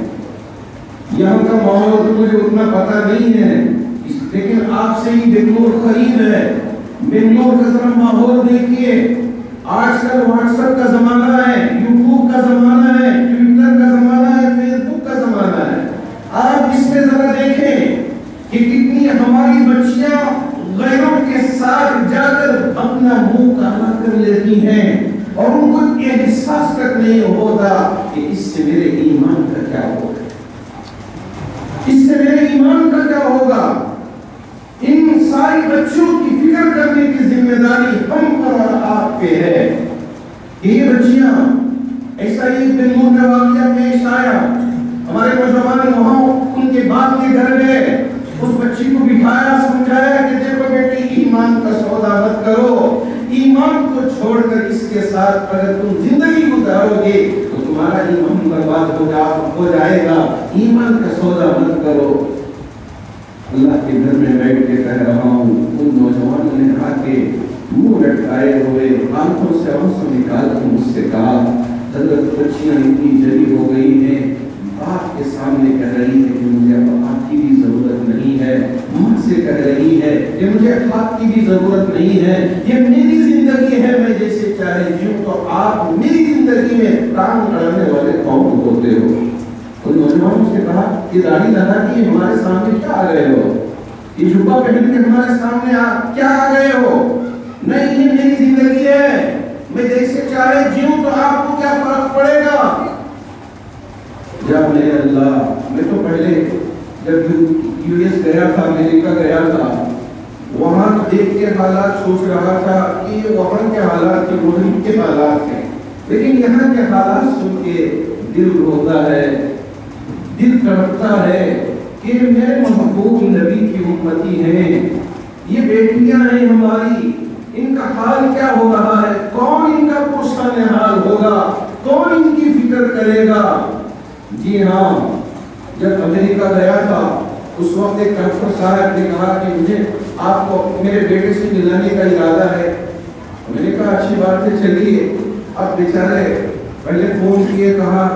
یہاں کا ماحول تو مجھے اتنا پتہ نہیں ہے، لیکن آپ سے ہی بنگلور قریب ہے۔ بنگلور کا ذرا ماحول دیکھیے۔ آج کل واٹس ایپ کا زمانہ ہے، یوٹیوب کا زمانہ ہے، ٹویٹر کا زمانہ ہے، فیس بک کا زمانہ ہے۔ آپ اس میں ذرا دیکھیں کہ کتنی ہماری بچیاں غیروں کے ساتھ جا کر اپنا منہ کالا کر لیتی ہیں، اور ان کو احساس تک نہیں ہوتا کہ اس سے میرے ایمان کا کیا ہوگا، اس سے میرے ایمان کا کیا ہوگا۔ ان ساری بچوں کی فکر کرنے کی ذمہ داری ہم پر اور آپ پہ ہے کہ یہ بچیاں، ایسا ہی بنگلور میں واقعہ پیش آیا، ہمارے نوجوان وہاں ان کے باپ کے گھر گئے، اس بچی کو بٹھایا، سمجھایا کہ دیکھو بیٹی، ایمان کا سودا مت کرو، ایمان کو چھوڑ کر اس کے ساتھ اگر تم زندگی گزارو گے تو تمہارا ایمان برباد ہو جائے گا، ایمان کا سودا مت کرو۔ اللہ کے گھر میں بیٹھ کے کہہ رہا ہوں، ان نوجوانوں نے آ کے منہ لٹکائے ہوئے آنکھوں سے آنسو نکال کر مجھ سے کہا، حضرت بچیاں اتنی جلی ہو گئی ہیں، باپ کے سامنے کہہ رہی ہے کہ مجھے اب آپ کی بھی ضرورت نہیں ہے، ماں سے کہہ رہی ہے کہ مجھے آپ کی بھی ضرورت نہیں ہے، یہ میری زندگی ہے، میں جیسے چاہے جیوں، تو آپ میری زندگی میں ٹانگ اڑانے والے کون ہوتے ہو؟ ان نوجوانوں سے کہا کہ داڑھی لگا کے ہمارے سامنے کیا آ گئے ہو، یہ جھبا پہن کے ہمارے سامنے کیا آ گئے ہو؟ نہیں، یہ میری زندگی ہے، میں جیسے چاہے جیوں، تو آپ کو کیا فرق پڑے گا؟ جب میرے اللہ، میں تو پہلے جب یو ایس گیا تھا، امریکہ گیا تھا، وہاں دیکھ کے حالات سوچ رہا تھا کہ وہاں کے حالات کے ملک کے حالات ہیں، لیکن یہاں کے حالات سن کے دل روتا ہے، دل تڑپتا ہے کہ میرے محبوب نبی کی امتی ہیں، یہ بیٹیاں ہیں ہماری، ان کا حال کیا ہو رہا ہے؟ کون ان کا پرسان حال ہوگا؟ کون ان کی فکر کرے گا؟ جی ہاں، جب امریکہ گیا تھا اس وقت ایک ڈاکٹر صاحب نے کہا کہ مجھے آپ کو میرے بیٹے سے ملانے کا ارادہ ہے۔ میں نے کہا اچھی بات ہے، چلیے۔ اب بیچارے پہلے فون کیے، کہا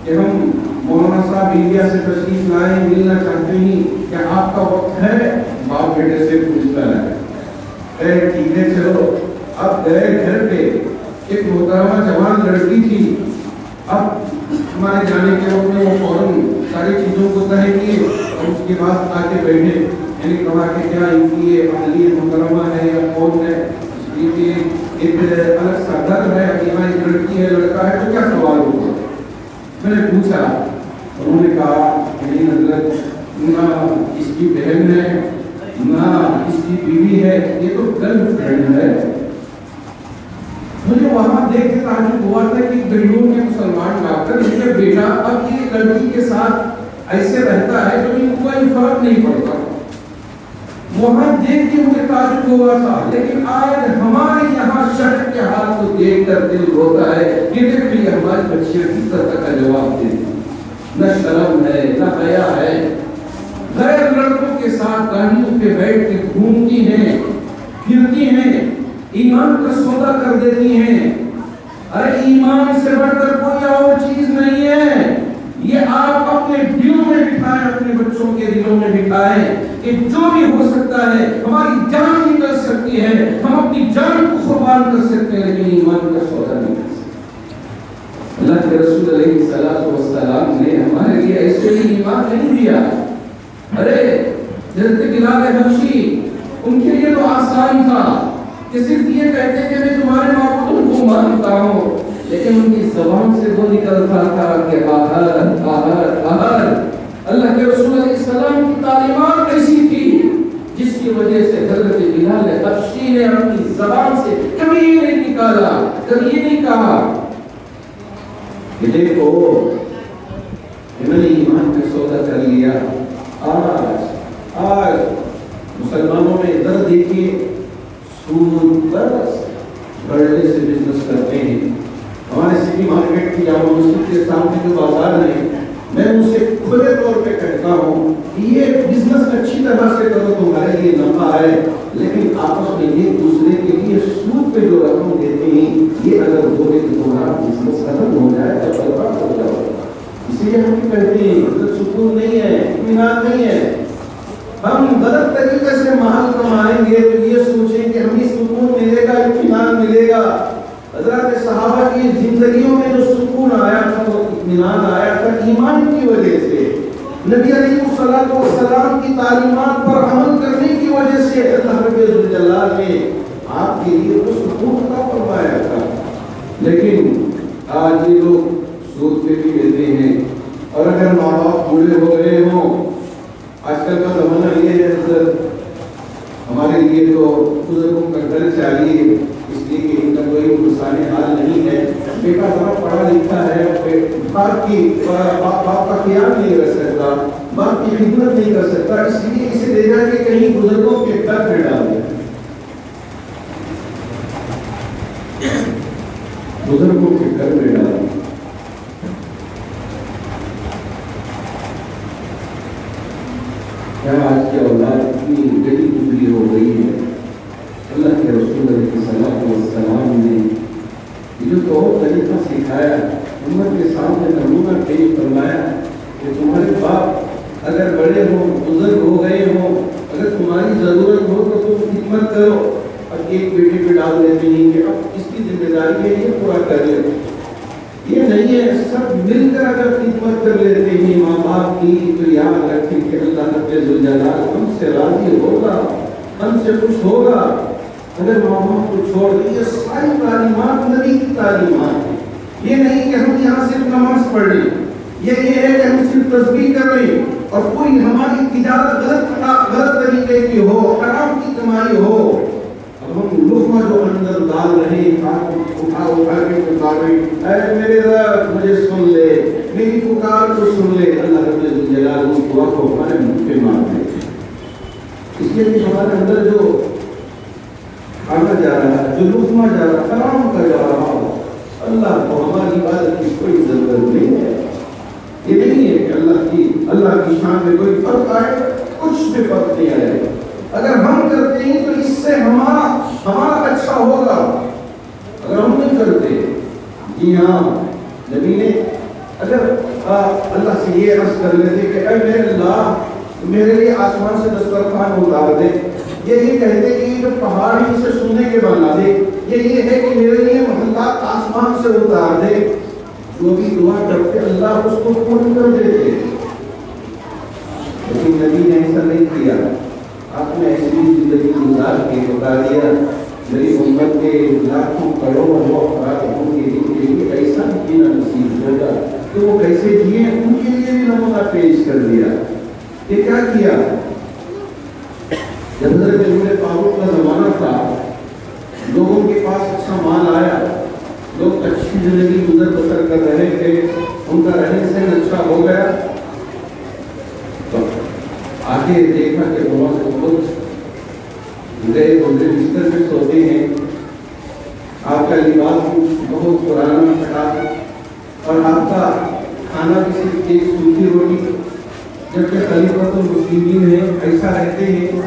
کہ ہم مولانا صاحب انڈیا سے تشریف لائے، ملنا چاہتے ہیں، کیا آپ کا وقت ہے؟ باپ بیٹے سے پوچھتا ہے، اے ٹھیک ہے چلو۔ اب گئے گھر پہ، ایک محترمہ جوان لڑکی تھی، اب ہمارے جانے کے وقت میں وہ فوراً ساری چیزوں کو طے کیے اور اس کے بعد آ کے بیٹھے۔ میں نے کہا کہ کیا ان کی یہ عملی محترمہ ہے یا کون ہے؟ یہ ایک الگ سا گھر ہے، یہاں ایک لڑکی ہے، لڑکا ہے، تو کیا سوال ہوگا؟ میں نے پوچھا، انہوں نے کہا کہ نہیں حضرت، نہ اس کی بہن ہے نہ اس کی بیوی ہے، یہ تو گرل فرینڈ ہے۔ مجھے وہاں دیکھ کے تعجب ہوا تھا کہ بنگلور کے مسلمان ڈاکٹر ان کے بیٹا اب یہ لڑکی کے ساتھ ایسے رہتا ہے تو ان کو کوئی فرق نہیں پڑتا. وہاں دیکھ کے مجھے تعجب ہوا تھا. لیکن آج ہمارے یہاں شہر کے حال کو دیکھ کر دل روتا ہے کہ دیکھ بھی ہماری بچیاں کس طرح کا جواب دیتی. نہ شرم ہے نہ حیا ہے. غیر لڑکوں کے ساتھ گاڑیوں پہ بیٹھ کے گھومتی ہیں پھرتی ہیں. ایمان کا سودا کر دیتی ہیں. ارے ایمان سے بڑھ کر کوئی اور چیز نہیں ہے. یہ آپ اپنے دلوں میں بٹھائیں, اپنے بچوں کے دلوں میں بٹھائیں کہ جو بھی ہو سکتا ہے ہماری جان نکل سکتی ہے, ہم اپنی جان کو قربان کر سکتے ہیں, لیکن ایمان کا سودا نہیں کر سکتے. اللہ کے رسول علیہ الصلوۃ والسلام نے ہمارے لیے ایسے ہی ایمان نہیں دیا. ارے حضرت بلال حبشی ان کے لیے تو آسان تھا کہ صرف یہ کہتے کہ میں تمہارے معبود کو مانتا ہوں, لیکن ان کی زبان سے وہ نکلتا تھا کہ آہر آہر آہر. اللہ کے رسول علیہ السلام کی تعلیمات ایسی تھی جس کی وجہ سے حضرت بلال حبشی نے اپنی زبان سے کبھی یہ نہیں نکالا, کبھی یہ نہیں کہا کہ دیکھو میں نے ایمان کا سودا کر لیا. آج مسلمانوں میں ادھر دیکھیے سود بس بڑھنے سے بزنس کرتے ہیں. ہمارے سٹی مارکیٹ کی جامع مسجد کے سامنے جو بازار ہے, میں ان سے کھلے طور پہ کہتا ہوں یہ بزنس اچھی طرح سے کرو, تمہارے لیے نفع ہے, لیکن آپس میں ایک دوسرے کے لیے سود پہ جو رقم دیتے ہیں یہ اگر ہو گئے تو تمہارا بزنس ختم ہو جائے تو برباد ہو جاؤ. اس لیے ہم کہتے ہیں سکون نہیں ہے, اطمینان نہیں ہے. ہم غلط طریقے سے مال کمائیں گے تو یہ سوچیں کہ ہمیں سکون ملے گا, اطمینان ملے گا. حضرات صحابہ کی زندگیوں میں جو سکون آیا تھا, وہ اطمینان آیا تھا ایمان کی وجہ سے. نبی علیہ الصلوۃ والسلام کی تعلیمات پر عمل کرنے کی وجہ سے اللہ رب الجلال نے آپ کے لیے وہ سکون عطا فرمایا تھا. لیکن آج یہ لوگ سود پہ بھی لیتے ہیں, اور اگر ماں باپ بوڑھے ہو گئے ہوں, آج کل کا زمانہ یہ ہے حضرت ہمارے لیے تو بزرگوں کا گھر چاہیے, اس لیے کہ ان کا کوئی انسانی حال نہیں ہے. بیٹا ذرا پڑھا لکھا ہے, باپ کا خیال نہیں رکھ سکتا, باپ کی خدمت نہیں کر سکتا, اس لیے اسے لے جا کے کہیں بزرگوں کے گھر میں ڈال دیں. بزرگوں کے گھر میں ڈال دیں. کیا آج کی اولاد اتنی گلی گزری ہو گئی ہے. اللہ کے رسول علیہ الصلوۃ والسلام نے جو تو طریقہ سکھایا, امت کے سامنے نمونہ پیش فرمایا کہ تمہارے باپ اگر بڑے ہوں, بزرگ ہو گئے ہوں, اگر تمہاری ضرورت ہو تو تم خدمت کرو. اب ایک بیٹے پہ ڈال دیتے ہیں کہ اب اس کی ذمہ داری ہے یہ پورا کر لے. یہ نہیں ہے, سب مل کر اگر خدمت کر لیتے ہیں ماں باپ کی تو یاد رکھیں کہ اللہ رب الجلال ہم سے راضی ہوگا, ہم سے خوش ہوگا. اگر ماں باپ کو چھوڑ دیں, یہ ساری تعلیمات نبی کی تعلیمات ہیں. یہ نہیں کہ ہم یہاں صرف نماز پڑھ لیں, یہ ہے کہ ہم صرف تسبیح کر لیں اور کوئی ہماری تجارت غلط طریقے کی ہو, حرام کی کمائی ہو. اب ہم لقمہ جو اندر ڈال رہے ہیں اٹھا کے پکارے, اے میرے رب مجھے سن لے, میری پکار کو سن لے. اللہ رب الجلال اس دعا کو ہمارے منہ پہ مار دے. اس لیے کہ ہمارے اندر جو کھانا جا رہا ہے, جو لقمہ جا رہا ہے, حرام کا جا رہا ہو, اللہ کو ہماری عبادت کی کوئی ضرورت نہیں ہے. یہ نہیں ہے کہ اللہ کی شان میں کوئی فرق آئے, کچھ بھی فرق نہیں آئے. اگر ہم کرتے ہیں تو اس سے ہمارا اچھا ہوگا, اگر ہم نہیں کرتے. جی ہاں, نبی نے اگر اللہ سے یہ عرض کر لیتے کہ اے میرے اللہ میرے لیے آسمان سے دسترخوان اتار دے, یہ کہتے کہ یہ جو پہاڑی سے سونے کے بنا دے, یہ ہے کہ میرے لیے محلات آسمان سے اتار دے, جو بھی دعا کرتے اللہ اس کو پورا کر دیتے. لیکن نبی نے ایسا نہیں کیا. آپ نے ایسی زندگی گزار کے بتا دیا میری امت کے لاکھوں کروڑوں افراد ہوں گے جن کے لیے ایسا جینا نصیب ہوگا کہ وہ کیسے جیے, ان کے لیے بھی نمونہ پیش کر دیا. یہ کیا کیا؟ جب حضرت عمر فاروق کا زمانہ تھا, لوگوں کے پاس اچھا مال آیا, اچھی زندگی گزر بسر کر رہے تھے، ان کا رہن سہن اچھا ہو گیا، تو آگے دیکھا کہ بہت گئے گزرے بستر میں سوتے ہیں، آپ کا لباس بہت پرانا پھٹا اور آپ کا کھانا بھی صرف ایک سوکھی روٹی، جبکہ خلیفۃ المسلمین ہیں، ایسا رہتے ہیں۔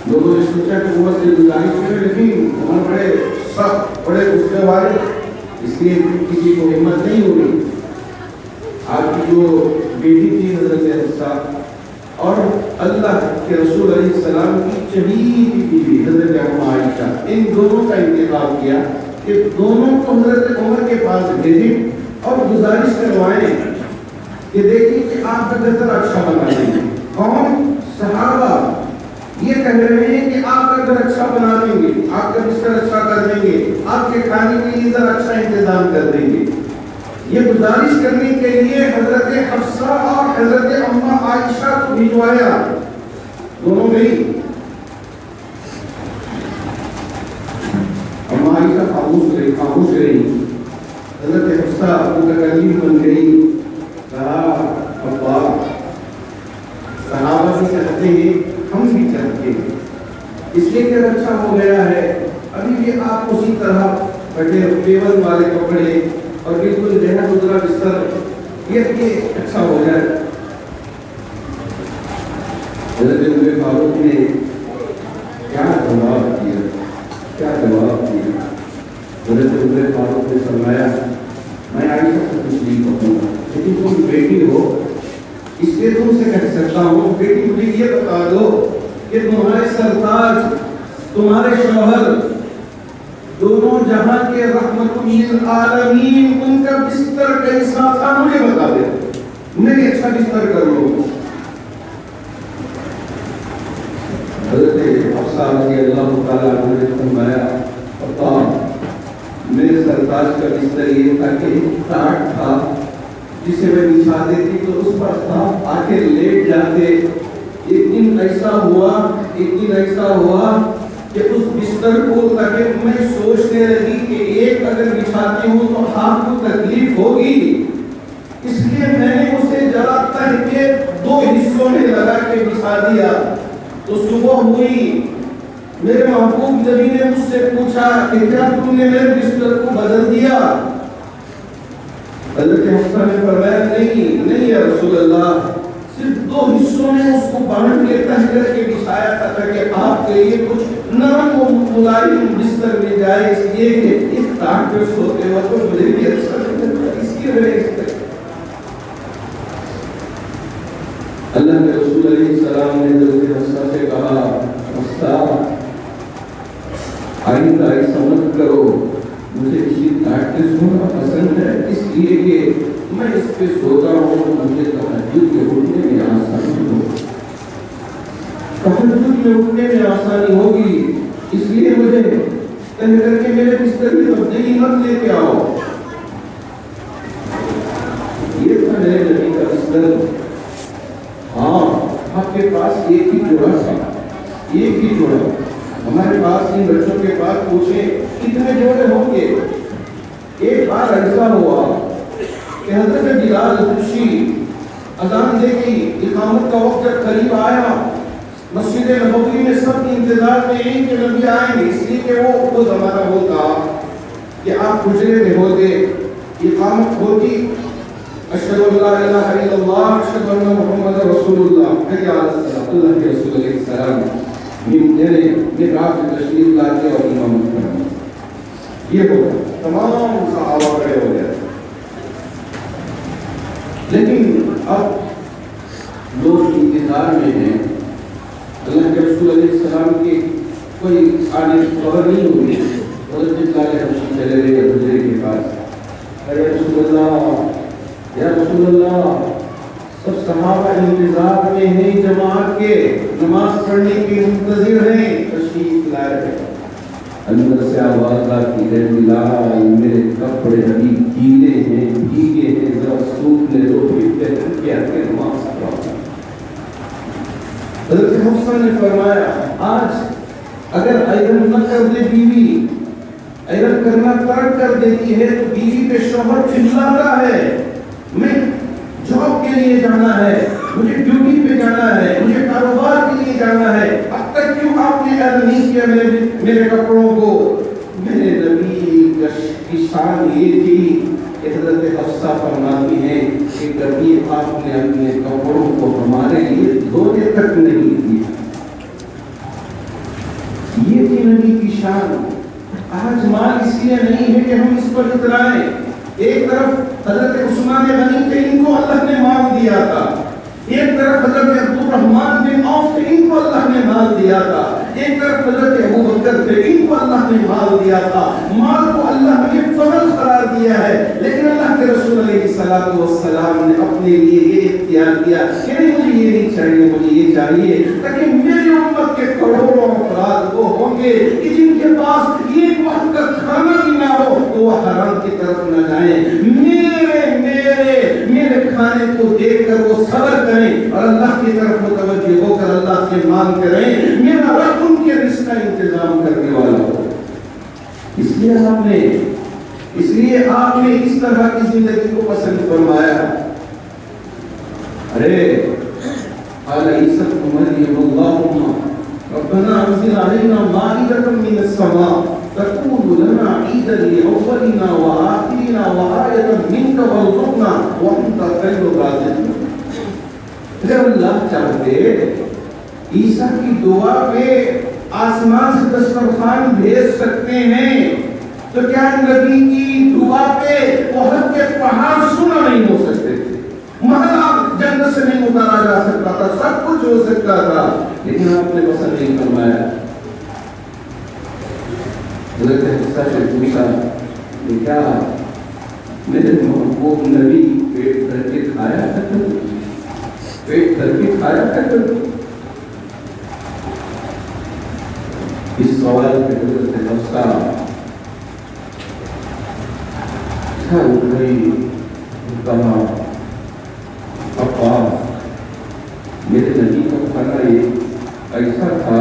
لوگوں نے سوچا کہ عمر سے گزارش کرے، لیکن عمر بڑے سخت، بڑے غصے والے، اس لیے کسی کو ہمت نہیں ہو رہی۔ آپ کی جو بیٹی تھی حضرت حفصہ اور اللہ کے رسول علیہ السلام کی چہیتی بیوی حضرت ام عائشہ، ان دونوں کا انتخاب کیا کہ دونوں کو حضرت عمر کے پاس بھیجیں اور گزارش کروائیں کہ دیکھیں کہ آپ کا گھر اچھا بنا دیں گے۔ کون؟ صحابہ یہ کہہ رہے ہیں کہ آپ کا گھر اچھا بنا دیں گے، آپ کا بستر اچھا کر دیں گے، آپ کے کھانے کے لیے اچھا انتظام کر دیں گے۔ یہ گزارش کرنے کے لیے حضرت حفصہ اور حضرت ام عائشہ کو بھجوایا، دونوں گئی۔ ام عائشہ خاموش رہی، حضرت حفصہ متکلم بن گئی، کہا ابا صحابہ سے چاہتے ہیں، ہم بھی چاہتے ہیں، اس لیے کہ اچھا ہو گیا ہے، ابھی بھی آپ اسی طرح بڑے ٹیبل والے کپڑے اور بالکل رہنا گزرا بستر یہ کہ اچھا ہو جائے۔ حضرت عمر فاروق نے کیا جواب دیا؟ حضرت عمر فاروق نے فرمایا میں عائشہ سے کچھ نہیں کہوں گا، لیکن تم بیٹی ہو اس لیے تم سے کہہ سکتا ہوں، بیٹی مجھے یہ بتا دو کہ تمہارے سرتاج، تمہارے شوہر، دونوں جہاں کے رحمت للعالمین، ان کا بستر کیسا تھا مجھے بتا دے، میرے اچھا بستر کر لو۔ حضرت حفصہ رضی اللہ تعالیٰ عنہ نے فرمایا پتا میرے سرتاج کا بستر یہ تھا کہ ایک ٹاٹ تھا جسے میں بچھا دیتی تو اس پر صاحب آ کے لیٹ جاتے۔ ایک دن ایسا ہوا کہ اس بستر کو تاکہ میں سوچنے لگی کہ ایک اگر بچھاتی ہوں تو ہاتھ کو تکلیف ہوگی، اس لیے میں نے اسے ذرا تہ کے 2 حصوں میں لگا کے بچھا دیا۔ تو صبح ہوئی، میرے محبوب نبی نے مجھ سے پوچھا کہ کیا تم نے میرے بستر کو بدل دیا؟ حضرت حفصہ نے فرمایا نہیں یا رسول اللہ، صرف 2 حصوں میں اس کو باندھ کے تہ کر کے بچھایا تھا تاکہ آپ کے لیے کچھ نرم و ملائم بستر میں جائے، اس لیے کہ اس ٹاٹ پہ سوتے وقت مجھے بھی اچھا لگتا، اس کی وجہ سے اللہ کے رسول علیہ السلام نے حضرت حفصہ سے کہا حفصہ آئندہ ایسا مت کرو، مجھے اسی ٹاٹ پہ سونا پسند ہے، اس لیے کہ میں اس پہ سوتا ہوں تو مجھے تہجد میں اٹھنے میں آسانی ہوگی، تہجد میں اٹھنے میں آسانی ہوگی، اس لیے مجھے کہہ کر کے میرے بستر میں تبدیلی مت لے کے آؤ۔ یہ تھا میرے نبی کا بستر۔ ہاں آپ کے پاس ایک ہی جوڑا تھا، ایک ہی جوڑا، ہمارے پاس ان بچوں کے پاس پوچھیں کتنے جوڑے ہوں گے۔ ایک بار ایسا ہوا کہ حضرت بلال حبشی اذان دے گئی، اقامت کا وقت جب قریب آیا، مسجد نبوی میں سب انتظار میں ہیں کہ نبی آئیں گے، اس لیے کہ وہ زمانہ ہوتا کہ آپ حجرے میں ہوتے، اقامت ہوتی، اشہد ان لا الہ الا اللہ اشہد ان محمد رسول اللہ، حی علی الصلاۃ، اللہ کے رسول علیہ السلام محراب سے تشریف لاتے اور امامت کرنا، یہ ہوگا تمام صحابہ کھڑے ہو گئے۔ لیکن اب لوگ انتظار میں ہیں، اللہ کے رسول علیہ السلام کی کوئی آنے خبر نہیں ہوئی، حضرت بلال حبشی چلے گئے حضرے کے پاس، اے رسول اللہ، یا رسول اللہ، سب صحابہ انتظار میں ہیں، جماعت کے نماز پڑھنے کے منتظر ہیں، تشریف لائے۔ اندر سے آواز آتی ہے بلال میرے کپڑے ابھی گیلے ہیں، بھیگے ہیں، ذرا سوکھ لے تو پھر پہن کے آ کے نماز پڑھو۔ حضرت حفصہ نے فرمایا آج اگر ایدن نہ کر دے بیوی، غیرت کرنا ترک کر دیتی ہے تو بیوی پہ شوہر چلاتا ہے، میں جاب کے لیے جانا ہے، مجھے ڈیوٹی پہ جانا ہے، مجھے کاروبار کے لیے جانا ہے، اب تک کیوں آپ نے عرض نہیں کیا میرے کپڑوں کو؟ میرے نبی کی شان یہ تھی کہ حضرت حفصہ فرماتی ہیں کہ کبھی آپ نے اپنے کپڑوں کو ہمارے لیے دھونے تک نہیں کیا، یہ تھی نبی کی شان۔ آج مال اس لیے نہیں ہے کہ ہم اس پر اترائیں، ایک طرف حضرت عثمان غنی تھے، ان کو اللہ نے مال دیا تھا، ایک طرف حضرت عبدالرحمن بن عوف تھے، ان کو اللہ نے مال دیا تھا، ایک طرف حضرت ابو بکر تھے، ان کو اللہ نے مال دیا تھا۔ مال کو اللہ نے فضل قرار دیا ہے، لیکن اللہ کے رسول علیہ الصلوۃ والسلام نے اپنے لیے یہ اختیار کیا کہ نہیں مجھے یہ نہیں چاہیے، مجھے یہ چاہیے، تاکہ میری امت کے کروڑوں افراد وہ ہوں گے کہ جن کے پاس ایک وقت کا کھانا بھی نہ ہو تو وہ حرام کی طرف نہ جائیں، میرے کھانے کو دیکھ کر وہ صبر کریں اور اللہ کی طرف متوجہ ہو کر اللہ سے مانگ کریں، میرا رب ان کے رزق کا انتظام کرنے والا ہو۔ اس لیے آپ نے اس طرح کی زندگی کو پسند فرمایا۔ ارے قال عیسی ابن مریم اللہم ربنا انزل علینا مائدۃ من السماء تكون لنا عيدا لأولنا وآخرنا وآية منك وارزقنا وأنت خير الرازقين۔ اگر اللہ چاہتے عیسیٰ کی دعا پہ آسمان سے دسترخوان بھیج سکتے ہیں تو کیا نبی کی دعا پہ احد کے پہاڑ سونا نہیں ہو سکتے تھے؟ محل آپ جنت سے نہیں اتارا جا سکتا تھا، سب کچھ ہو سکتا تھا، لیکن آپ نے پسند نہیں فرمایا۔ حضرت حفصہ سے پوچھا کیا میرے محبوب نبی پیٹ بھر کے کھایا کرتے؟ پیٹ بھر کے کھایا کرتے؟ اس سوال پہ حضرت حفصہ اٹھ گئی، کہا ابا میرے نبی کا کھانا یہ ایسا تھا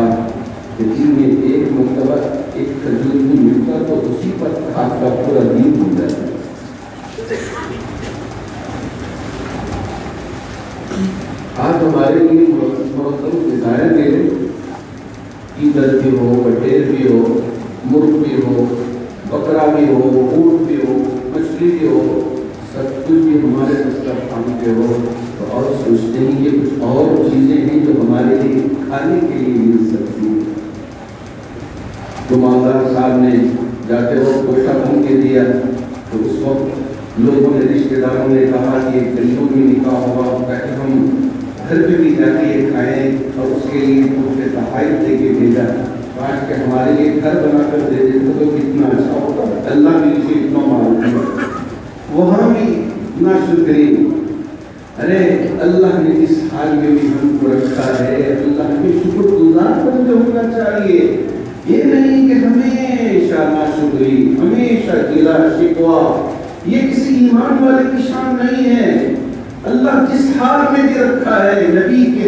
کہ دن میں ایک مرتبہ ایک کھجور بھی ملتا تو اسی پر کھا کا پورا دن ہو جاتا۔ آج ہمارے لیے مختلف غذائیں دے رہے، عیدر بھی ہو، بٹیر بھی ہو، مرغ بھی ہو، بکرا بھی ہو، اونٹ بھی ہو، مچھلی بھی ہو، سب کچھ بھی ہمارے دسترخوان پہ ہو تو اور سوچتے ہیں یہ کچھ اور چیزیں ہیں جو ہمارے لیے کھانے کے لیے مل سکتی ہیں۔ تو مالدار صاحب نے جاتے وقت گوشہ بن کے دیا تو اس وقت لوگوں نے، رشتے داروں نے کہا کہ گندوں میں نکاح ہوا تاکہ ہم گھر پہ بھی جا کے یہ کھائیں، اور اس کے لیے کچھ تحائف دے کے بھیجا، آج کہ ہمارے لیے گھر بنا کر دے دیتے تو کتنا اچھا ہوتا۔ اللہ نے اسے اتنا مال دیا، وہاں بھی نا شکری۔ ارے اللہ نے اس حال میں بھی ہم کو رکھا ہے، اللہ کے شکر گزار بندے ہونا چاہیے، یہ نہیں کہ ہمیشہ ناشکری، ہمیشہ گلہ شکوہ، یہ کسی ایمان والے کی شان نہیں ہے۔ اللہ جس حال میں بھی رکھا ہے، نبی کے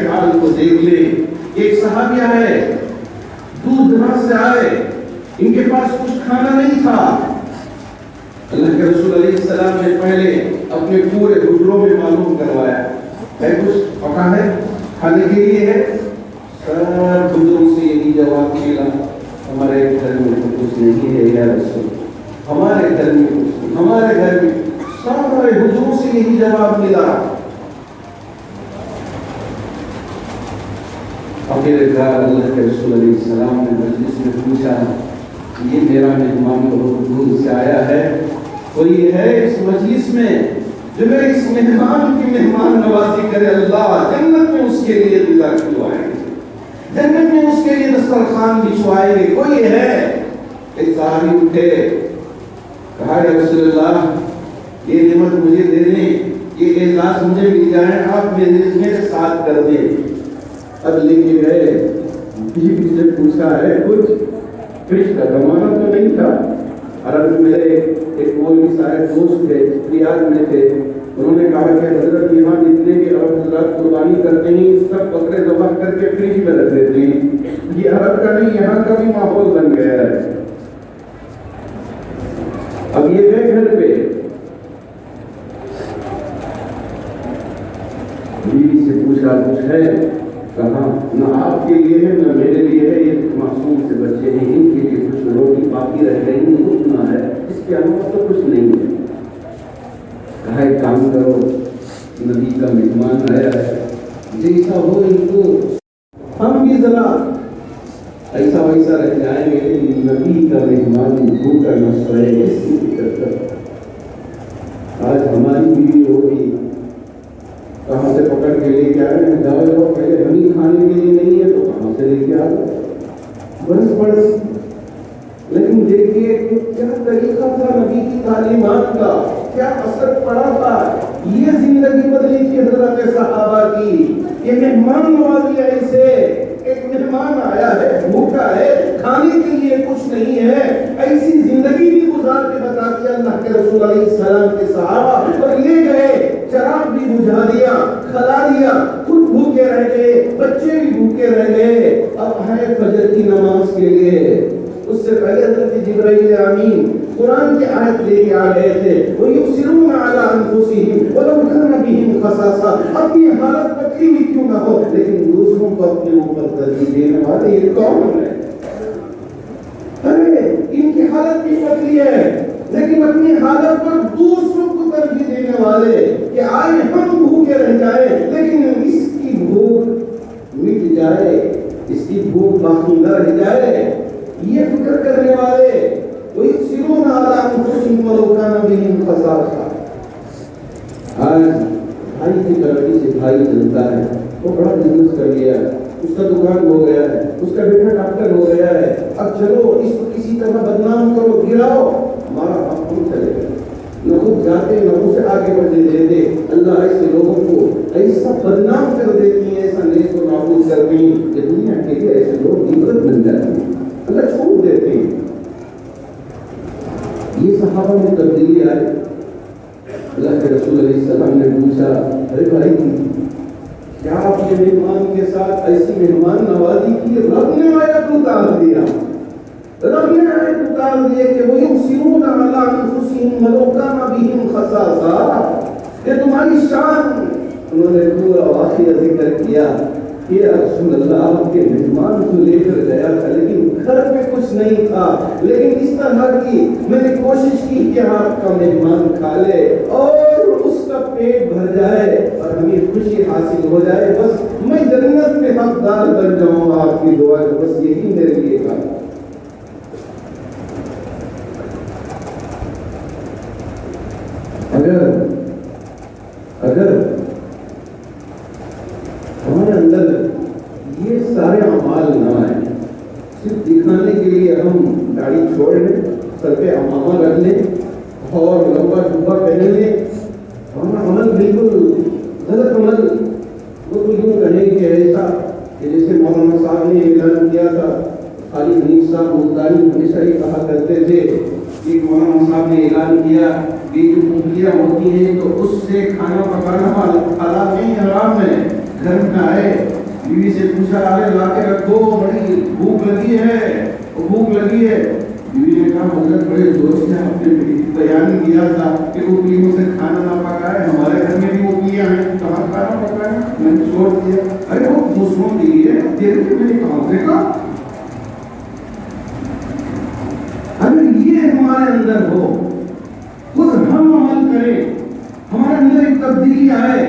حال کو دیکھ لے۔ ایک صحابیہ ہے، دور دراز سے آئے، ان کے پاس کچھ کھانا نہیں تھا، اللہ کے رسول علیہ السلام نے پہلے اپنے پورے حجروں میں معلوم کروایا ہے کچھ پکا ہے کھانے کے لیے ہے؟ سب حجروں سے یہی جواب ملا، ہمارے گھر میں کچھ نہیں ہے یا رسول، ہمارے گھر میں کچھ نہیں، ہمارے گھر میں سارے حجروں سے یہی جواب ملا۔ آخرکار اللہ کے رسول علیہ السلام نے مجلس میں پوچھا، یہ میرا مہمان بہت دور سے آیا ہے، کوئی ہے اس مجلس میں جو میرے اس مہمان کی مہمان نوازی کرے؟ اللہ جنت میں اس کے لیے غذا کھلوائیں گے، جنت میں اس کے لیے دسترخوان بچھوائیں گے، کوئی ہے؟ ایک صحابی اٹھے، کہا یا رسول اللہ یہ نعمت مجھے دے دیں، یہ اعزاز مجھے مل جائے، آپ میرے ساتھ کر دیں۔ اب لے کے گئے، بیوی سے پوچھا ہے کچھ؟ فریج کا زمانہ تو نہیں تھا، عرب میرے ایک مولوی صاحب دوست تھے، ریاض میں تھے، انہوں نے کہا کہ حضرت یہاں جتنے بھی عرب حضرات قربانی کرتے ہیں سب بکرے ذبح کر کے فریج میں رکھ دیتے ہیں، یہ عرب کا نہیں یہاں کا بھی ماحول بن گیا ہے۔ اب یہ گئے گھر پہ، بیوی سے پوچھا کچھ ہے؟ کہا نہ آپ کے لیے ہے نہ میرے لیے ہے، یہ معصوم سے بچے ہیں، ان کے لیے کچھ روٹی باقی رہ گئی اتنا ہے، اس کے علاوہ تو کچھ نہیں ہے۔ کہا ایک کام کرو، نبی کا مہمان آیا ہے، جیسا ہو ان کو ہم بھی ذرا ایسا ویسا رہ جائیں گے، لیکن نبی کا مہمان بھوکا نہ سوئے، اس کی فکر کر۔ آج ہماری بیوی ہوگی کہاں سے پکڑ کے لے کے آئے، جاؤ جاؤ پہلے ہم ہی کھانے کے لیے نہیں ہے تو کہاں سے لے کے آئے، برس پڑس۔ لیکن دیکھیے کیا طریقہ تھا نبی کی تعلیمات کا، کیا اثر پڑا تھا، یہ زندگی بدلی تھی حضرت صحابہ کی۔ یہ مہمان نوازی ایسے، ایک مہمان آیا ہے بھوکا ہے، کھانے کے لیے کچھ نہیں ہے، ایسی زندگی بھی گزار کے بتا دیا اللہ کے رسول علیہ السلام کے صحابہ، اور لے گئے چراغ بھی بجھا دیا، کھلا دیا، خود بھوکے رہ گئے، بچے بھی بھوکے رہ گئے۔ اب ہے فجر کی نماز کے لیے، اس سے پہلے حضرت جبرائیل امین قرآن کی آیت لے کے آ گئے تھے، وَيُؤْثِرُونَ عَلَىٰ أَنفُسِهِمْ وَلَوْ كَانَ بِهِمْ خَصَاصَةٌ۔ اپنی حالت پتلی بھی کیوں نہ ہو لیکن دوسروں کو اپنے اوپر ترجیح دینے والے یہ کون ہے؟ ارے ان کی حالت بھی پتلی ہے لیکن اپنی حالت پر دوسروں کو ترجیح دینے والے، کہ آئے ہم بھوکے رہ جائے لیکن اس کی بھوک مٹ جائے، اس کی بھوک باقی نہ رہ جائے، یہ فکر کرنے والے۔ وَيُؤْثِرُونَ عَلَىٰ أَنفُسِهِمْ وَلَوْ كَانَ بِهِمْ خَصَاصَةٌ۔ آج بھائی کی ترقی سے بھائی چلتا ہے، وہ بڑا بزنس کر لیا ہے، اس کا دکان ہو گیا ہے، اس کا بیٹا ڈاکٹر ہو گیا ہے، اب چلو اس کو کسی طرح بدنام کرو، گراؤ، ہمارا حق نہیں چلے گا۔ نہ خود جاتے نہ اسے آگے بڑھنے دیتے۔ اللہ ایسے لوگوں کو ایسا بدنام کر دیتی ہے، ایسا نیک و نابود کرتی ہیں کہ دنیا کے لیے ایسے لوگ عبرت بن جاتے ہیں، اللہ چھوڑ دیتے ہیں۔ یہ صحابہ میں تبدیلی آئی۔ اللہ کے رسول علیہ السلام نے پوچھا ارے بھائی کیا آپ کے مہمان کے ساتھ ایسی مہمان نوازی کی؟ رب نے آیت اتار دیا، رب نے آیت اتار دیا کہ وَيُؤْثِرُونَ عَلَىٰ أَنفُسِهِمْ وَلَوْ كَانَ بِهِمْ خَصَاصَةٌ۔ یہ تمہاری شان۔ انہوں نے پورا واقعہ ذکر کیا کہ یا رسول اللہ آپ کے مہمان کو لے کر گیا تھا لیکن گھر پہ کچھ نہیں تھا، لیکن اس طرح کی میں نے کوشش کی کہ آپ کا مہمان کھا لے اور اس کا پیٹ بھر جائے اور ہمیں خوشی حاصل ہو جائے، بس میں جنت میں حقدار بن جاؤں آپ کی دعا کو، بس یہی میرے لیے تھا۔ اگر ہمارے اندر یہ سارے اعمال نہ آئے، صرف دکھانے کے لیے ہم داڑھی چھوڑ لیں، سر پہ امامہ رکھ لیں اور لمبا جبہ پہن لیں، ہمارا عمل بالکل غلط عمل، وہ تو یوں کہیں کہ ایسا کہ جیسے مولانا صاحب نے اعلان کیا تھا، خالی حنیف صاحب ملتانی ہمیشہ ہی کہا کرتے تھے کہ مولانا صاحب نے اعلان کیا کہ جو انگلیاں ہوتی ہیں تو اس سے کھانا پکانا حلال نہیں حرام ہے۔ گھر میں آئے، بیوی سے پوچھا ارے لا کے رکھو، بڑی بھوک لگی ہے، بھوک لگی ہے۔ بیوی نے کہا حضرت بڑے زور سے آپ نے بیان کیا تھا کہ انگلیوں سے کھانا نہ پکائے، ہمارے گھر میں بھی انگلیاں ہیں، کہاں کھانا پکائے؟ میں نے چھوڑ دیا۔ ارے وہ دوسروں کے لیے تیرے کے لیے کہاں سے کہا؟ اگر یہ ہمارے اندر ہو، خود ہم عمل کریں، ہمارے اندر ایک تبدیلی آئے،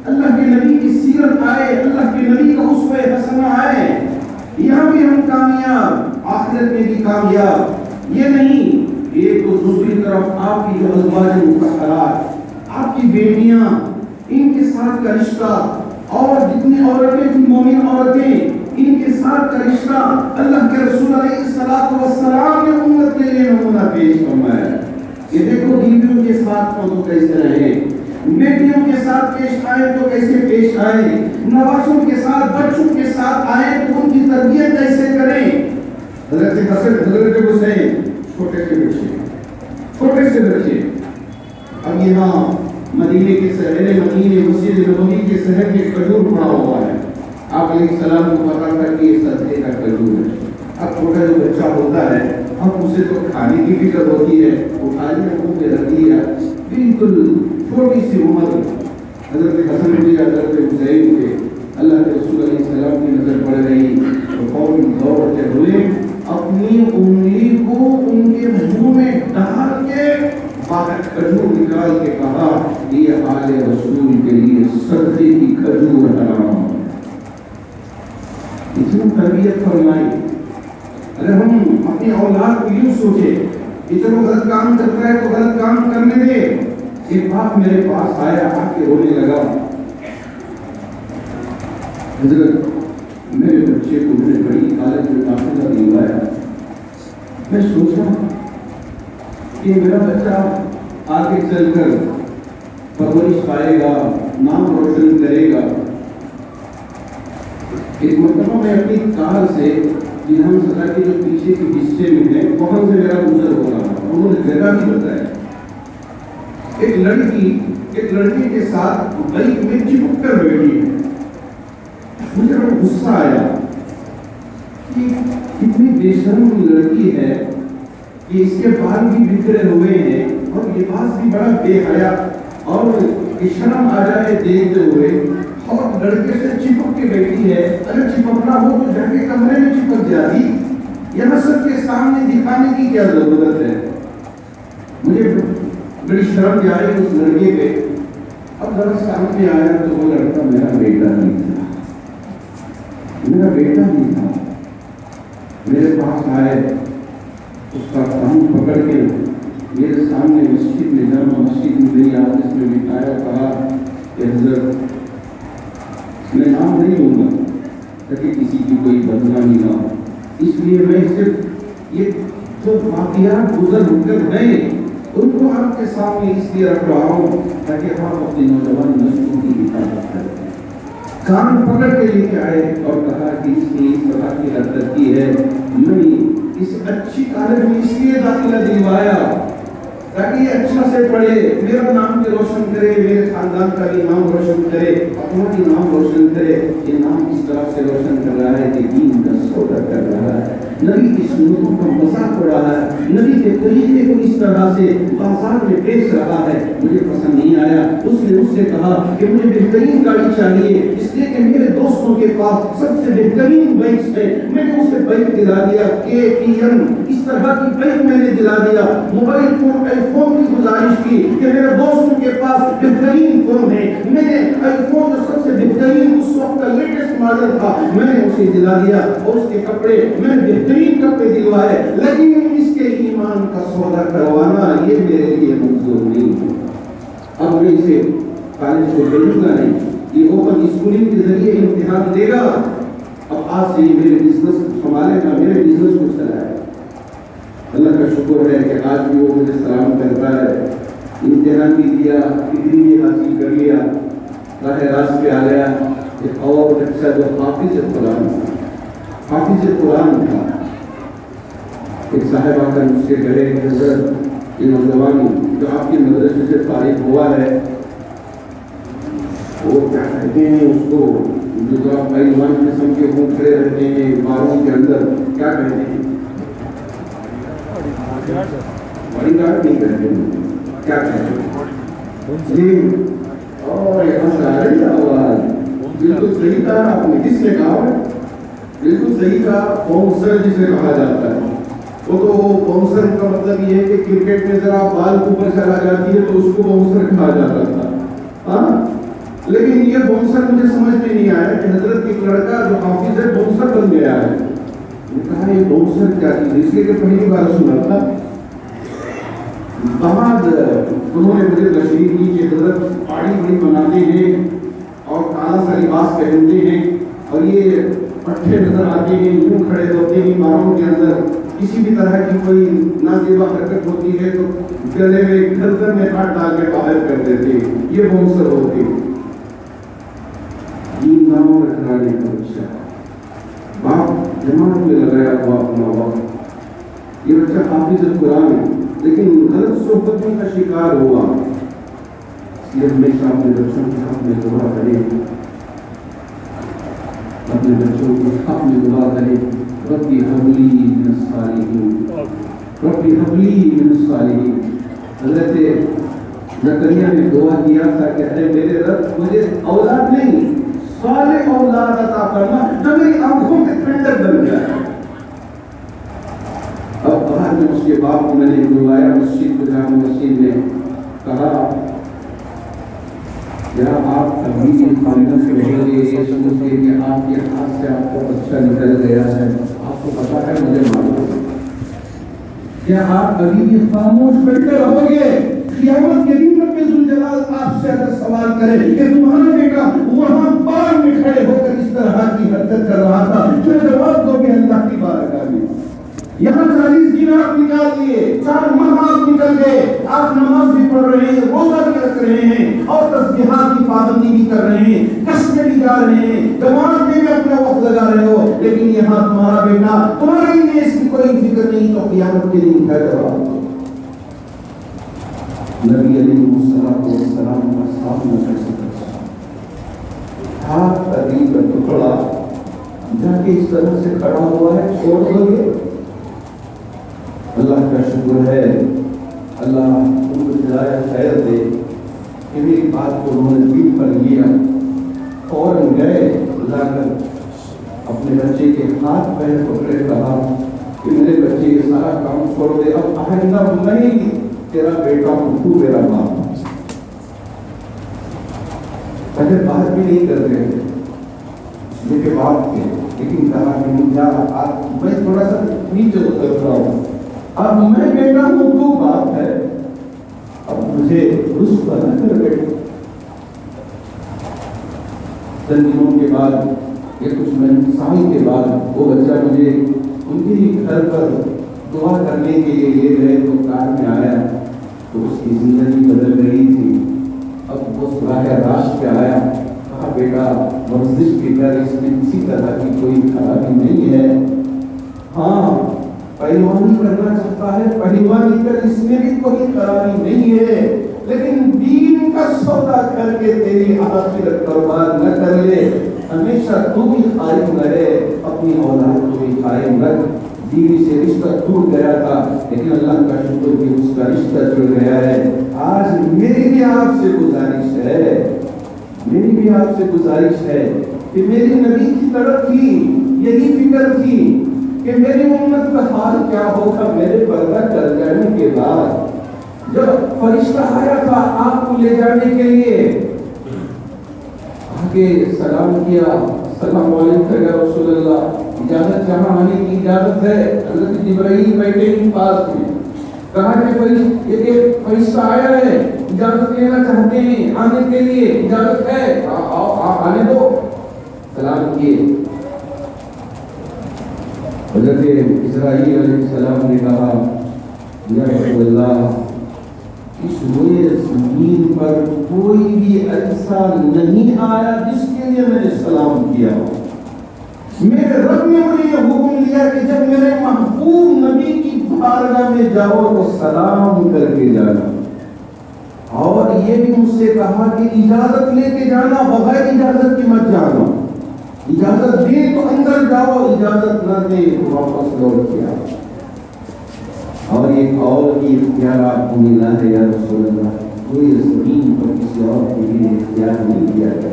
اللہ کے نبی کی سیرت آئے، اللہ کے نبی کا اسوہ حسنہ آئے، یہاں بھی ہم کامیاب، آخرت میں بھی کامیاب۔ یہ نہیں ایک تو دوسری طرف آپ کی جو ازواج مطہرات، آپ کی بیٹیاں، ان کے ساتھ کا رشتہ، اور جتنی عورتیں تھیں مومن عورتیں، ان کے ساتھ کا رشتہ اللہ کے رسول علیہ السلام نے امت کے لیے نمونہ پیش فرمایا۔ یہ دیکھو بیویوں کے ساتھ تو کیسے رہیں، بیٹیوں کے ساتھ پیش آئے تو کیسے پیش آئے، نوازوں کے ساتھ بچوں کے ساتھ آئے تو ان کی تربیت کیسے کریں۔ حضرت حسن حضرت حسین چھوٹے سے بچے، اب یہاں مدینے کے شہر مدینے مسجد نبوی کے شہر میں کھجور پڑا ہوا ہے، آپ علیہ السلام کو پتا تھا کہ یہ صدقے کا کھجور ہے۔ اب چھوٹا جو بچہ ہوتا ہے اب اسے تو کھانے کی فکر ہوتی ہے، اٹھا لیا منہ پہ رکھ دیا، بالکل چھوٹی سی عمر حضرت حسن تھے، حضرت حسین تھے، اللہ کے رسول علیہ السلام کی نظر پڑ رہی تو فوراً دوڑتے ہوئے اپنی انگلی کو ان کے منہ میں ڈال کے باہر کھجور نکال کے کہا یہ آل رسول کے لیے صدقے کی کھجور حرام۔ اتنی تربیت فرمائی۔ اگر ہم اپنی اولاد کو یوں سوچے کہ جب وہ غلط کام کرتا ہے تو غلط کام کرنے دے۔ ایک باپ میرے پاس آیا، آ کے رونے لگا، حضرت میرے بچے کو میں نے بڑی کالج میں داخلہ دلوایا، میں سوچا کہ میرا بچہ آگے چل کر پرورش پائے گا، نام روشن کرے گا۔ ایک مرتبہ میں اپنی کار سے جنہاں سزا کے جو پیچھے کے حصے میں ہے وہاں سے میرا گزر ہو رہا تھا، انہوں نے جگہ بھی بتایا، ایک لڑکی کے ساتھ بائک میں چپک کر بیٹھی ہے۔ مجھے بڑا غصہ آیا کہ اتنی بے شرم لڑکی ہے کہ اس کے بال بھی بکھرے ہوئے ہیں اور لباس بھی بڑا بے حیا، اور شرم آ جائے دیکھتے ہوئے، اور لڑکے سے چپک کے بیٹھی ہے۔ اگر چپکنا ہو تو جا کے کمرے میں چپک جاتی، یہاں سب کے سامنے دکھانے کی کیا ضرورت ہے؟ مجھے بڑی شرم بھی آئی اس لڑکے پہ۔ اب ذرا سامنے آیا تو وہ لڑکا میرا بیٹا نہیں تھا، میرے پاس آئے، اس کا کام پکڑ کے میرے سامنے مسجد میں جانا، مسجد میں میری آفس میں بٹھایا، کہا کہ حضرت میں نام نہیں لوں گا تاکہ کسی کی کوئی بدنامی نہ ہو، اس لیے میں صرف یہ جو واقعات گزر کر گئے ان کو آپ کے سامنے اس لیے رکھ رہا ہوں تاکہ آپ اپنی نوجوان نسلوں کی حفاظت کریں۔ کان پکڑ کے لے کے آئے اور کہا کہ اس نے اس طرح کی حرکت کی ہے، میں اس اچھی کالج میں اس لیے داخلہ دلوایا تاکہ یہ اچھا سے پڑھے، میرا نام بھی روشن کرے، میرے خاندان کا بھی نام روشن کرے، اپنا بھی نام روشن کرے۔ یہ نام اس طرح سے روشن کر رہا ہے کہ دین کا سودا کر رہا ہے، نبی کی سنتوں کا مذاق اڑا رہا ہے، نبی کے طریقے کو اس طرح سے بازار میں بیچ رہا ہے، مجھے پسند نہیں آیا۔ اس نے مجھ سے کہا کہ مجھے بہترین گاڑی چاہیے، اس لیے کہ میرے دوستوں کے پاس سب سے بہترین بائکس ہیں، میں نے اسے بائک دلا دیا، KTM اس طرح کی بائک میں نے دلا دیا۔ موبائل فون آئی فون کی گزارش کی کہ میرے دوستوں کے پاس بہترین فون ہے، میں نے آئی فون جو سب سے بہترین اس وقت کا لیٹسٹ ماڈل تھا میں نے اسے دلا دیا، اور اس کے کپڑے میں نے بہترین کپڑے دلوائے، لیکن اس کے ایمان کا سودا کروانا یہ میرے لیے منظور نہیں ہے۔ اب میں اسے کالج کو بھیجوں گا نہیں، یہ اوپن اسکولنگ کے ذریعے امتحان دے گا، اب آج سے یہ میرے بزنس کو سنبھالے گا، میرے بزنس کو چلائے گا۔ اللہ کا شکر ہے کہ آج بھی وہ مجھے سلام کرتا ہے، امتحان بھی دیا، ڈگری بھی حاصل کر لیا، راہ راست پہ آ گیا۔ ایک اور بچہ جو حافظ قرآن تھا، ایک صاحب آ کر مجھ سے کہے کہ حضرت یہ نوجوان جو آپ کے مدرسے سے فارغ ہوا ہے وہ کیا کہتے ہیں اس کو، جو ذرا پہلوان قسم کے منہ کھڑے رہتے ہیں باروں کے اندر، کیا کہتے ہیں؟ باڈی گارڈ نہیں کہتے ہیں، کیا کہتے ہیں؟ جی، اور یہاں سے آ رہی آواز، بالکل صحیح کہا آپ نے۔ کس نے کہا؟ بالکل صحیح کہا، باؤنسر جسے کہا جاتا ہے۔ وہ تو باؤنسر کا مطلب یہ ہے کہ کرکٹ میں ذرا بال اوپر چلا جاتی ہے تو اس کو باؤنسر کہا جاتا تھا، ہاں، لیکن یہ باؤنسر مجھے سمجھ میں نہیں آیا کہ حضرت ایک لڑکا جو حافظ ہے باؤنسر بن گیا ہے۔ میں کہا یہ باؤنسر کیا چیز، اس لیے کہ پہلی بار سنا تھا۔ بعد انہوں نے مجھے تشریح دی کہ حضرت پاڑی بڑی بناتے ہیں اور کالا سا لباس پہنتے ہیں اور یہ پٹھے نظر آتے ہیں، یوں کھڑے ہوتے ہیں باروں کے اندر، کسی بھی طرح کی کوئی نازیبا حرکت ہوتی ہے تو گلے میں گردن میں ہاتھ ڈال کے باہر کر دیتے ہیں، یہ باؤنسر ہوتے ہیں۔ دین نام رکھنے کا بچہ، باپ جماعت میں لگایا ہوا اپنا وقت، یہ بچہ حافظ قرآن ہے لیکن غلط صحبتوں کا شکار ہوا، اس لیے ہمیشہ اپنے بچوں کے حق میں دعا کریں، اپنے بچوں کے حق میں دعا کریں، ربی حبلی من الصالحین۔ ربی حبلی من الصالحین. حضرت زکریا نے دعا کیا تھا کہ اے میرے رب مجھے اولاد نہیں صالح اولاد عطا فرما جو میری آنکھوں کے ٹھنڈک بن جائے. اب باہر میں اس کے باپ کو میں نے بلوایا مسجد کو, جامع مسجد میں کہا کیا آپ ابھی خاندان سے رہیں گے یہ سمجھ کے کہ آپ کے ہاتھ سے آپ کو بچہ نکل گیا ہے, آپ کو پتا ہے مجھے معلوم ہے, کیا آپ ابھی بھی خاموش بیٹھے رہو گے؟ قیامت کے دن رب ذوالجلال آپ سے اگر سوال کرے کہ تمہارا بیٹا وہاں باغ میں کھڑے ہو کر اس طرح کی حرکت کر رہا تھا, کیا جواب دو گے اللہ کی بارگاہ میں؟ یہاں 40 دن آپ نکال دیے, 4 ماہ آپ نکل گئے, آپ نماز بھی پڑھ رہے ہیں, روزہ بھی رکھ رہے ہیں اور تسبیحات کی پابندی بھی کر رہے ہیں, کشت میں بھی جا رہے ہیں, جماعت میں بھی اپنا وقت لگا رہے ہو, لیکن یہاں تمہارا بیٹا تمہارے لیے اس کی کوئی فکر نہیں, تو قیامت کے دن کیا جواب دو؟ نبی علیہ السلام کا سامنا کیسے کر سکتا؟ ہاتھ کا دل کا ٹکڑا جا کے اس طرح سے کھڑا ہوا ہے, چھوڑ دو گے؟ اللہ کا شکر ہے, اللہ ان کو جزائے خیر دے کہ میری بات کو انہوں نے دل پر لیا, فوراً گئے لا کر اپنے بچے کے ہاتھ پیر پکڑے, کہا کہ میرے بچے یہ سارا کام چھوڑ دے, اب آئندہ میں ہی تیرا بیٹا ہوں, تو میرا باپ. پہلے بات بھی نہیں کرتے میرے باپ کے, لیکن کہا کہ میں تھوڑا سا نیچے اتر رہا ہوں, اب میں بیٹا ہوں تو باپ ہے, اب مجھے رسوا نہ کر بیٹا. چند دنوں کے بعد یا کچھ سال کے بعد وہ بچہ مجھے ان کے ہی گھر پر دعا کرنے کے لیے لے گئے تو کار میں آیا تو اس کی زندگی بدل رہی تھی. اب وہ راہ راست پہ آیا, کہا بیٹا ورزش کے گھر اس میں کسی طرح کی کوئی خرابی نہیں ہے, ہاں پہلوانی کرنا چاہتا ہے پہلوانی کر, اس میں بھی کوئی خرابی نہیں ہے, لیکن دین کا سودا کر کے تیری آخرت برباد نہ کر لے. ہمیشہ تو بھی قائم رہے, اپنی اولاد کو بھی قائم رکھ. بیوی سے رشتہ ٹوٹ گیا تھا لیکن اللہ کا شکر کہ اس کا رشتہ جڑ گیا ہے. آج میری بھی آپ سے گزارش ہے کہ میری نبی کی طرف بھی یہی فکر تھی کہ میری امت کا حال کیا ہوگا میرے پردہ کر جانے کے بعد. جب فرشتہ آیا تھا آپ کو لے جانے کے لیے, آگے سلام کیا, السلام علیکم یا رسول اللہ, اجازت جہاں آنے کی اجازت ہے. حضرت جبرائیل بیٹھے ہی پاس میں, کہا کہ فرشتہ آیا ہے, اجازت لینا چاہتے ہیں آنے کے لیے, اجازت ہے آنے دو. سلام کیے. حضرت اسرائیل علیہ السلام نے کہا یا رسول اللہ اس روئے زمین پر کوئی بھی ایسا نہیں آیا جس کے لیے میں نے سلام کیا. میرے رب نے مجھے یہ حکم دیا کہ جب میرے محبوب نبی کی بارگاہ میں جاؤ تو سلام کر کے جانا, اور یہ بھی مجھ سے کہا کہ اجازت لے کے جانا, بغیر اجازت کی مت جانا. اجازت دے تو اندر جاؤ, اجازت نہ دے تو واپس لوٹ کے آؤ. اور ایک اور کی اختیار آپ کو ملا ہے یا رسول اللہ, کوئی زمین پر کسی اور کے لیے اختیار نہیں دیا گیا.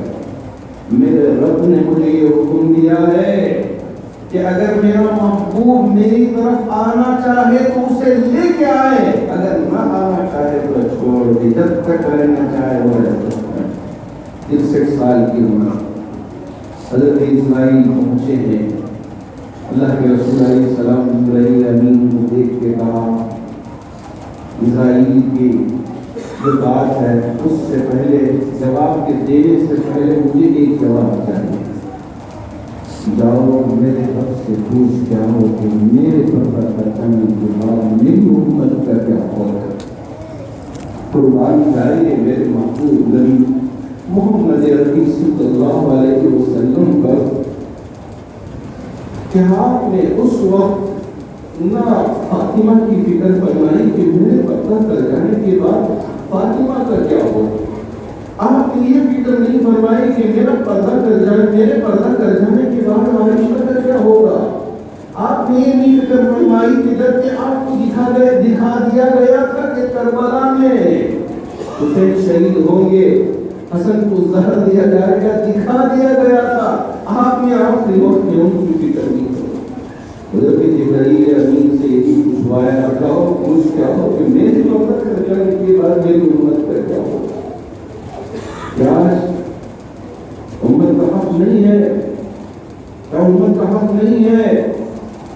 میرے رب نے مجھے یہ حکم دیا ہے کہ اگر میرا محبوب میری طرف آنا چاہے تو اسے لے کے آئے, اگر نہ آنا چاہے تو چھوڑ دے, جب تک رہنا چاہے وہ رہے. 63 سال کی عمر حضرت اسماعیل پہنچے ہیں. اللہ کے رسول علیہ السلام جبرائیل امین کو دیکھ کے کہا اسرائیل کی جو بات ہے اس سے پہلے جواب کے دینے سے پہلے مجھے ایک جواب چاہیے. جاؤ میرے رب سے پوچھ کے آؤ کہ میرے پر کرنے کے بعد میری امت کا کیا ہوگا. قربانی جائیے میرے محبوب نبی محمد عربی صلی اللہ علیہ وسلم پر کہ آپ نے اس وقت نہ فاطمہ کی فکر فرمائی کہ میرے پردہ کر جانے کے بعد فاطمہ کا کیا ہوگا. آپ نے یہ فکر نہیں فرمائی کہ میرا پردہ کر جائے, میرے پردہ کر جانے کے بعد عائشہ کا کیا ہوگا. آپ نے یہ نہیں فکر فرمائی کہ جب کہ آپ کو دکھا دیا گیا تھا کہ کربلا میں حسین شہید ہوں گے، حسن کو زہر دیا جائے گا، دکھا دیا گیا تھا۔ آپ نے آخری وقت میں ان کی فکر نہیں کی۔ حضرت جبرائیل امین سے یہی پوچھوایا کہو خوش کیا ہو کہ میری امت کر جانے کے بعد میری امت کر کیا ہو؟ کیا امت کا حق نہیں ہے؟ کیا امت کا حق نہیں ہے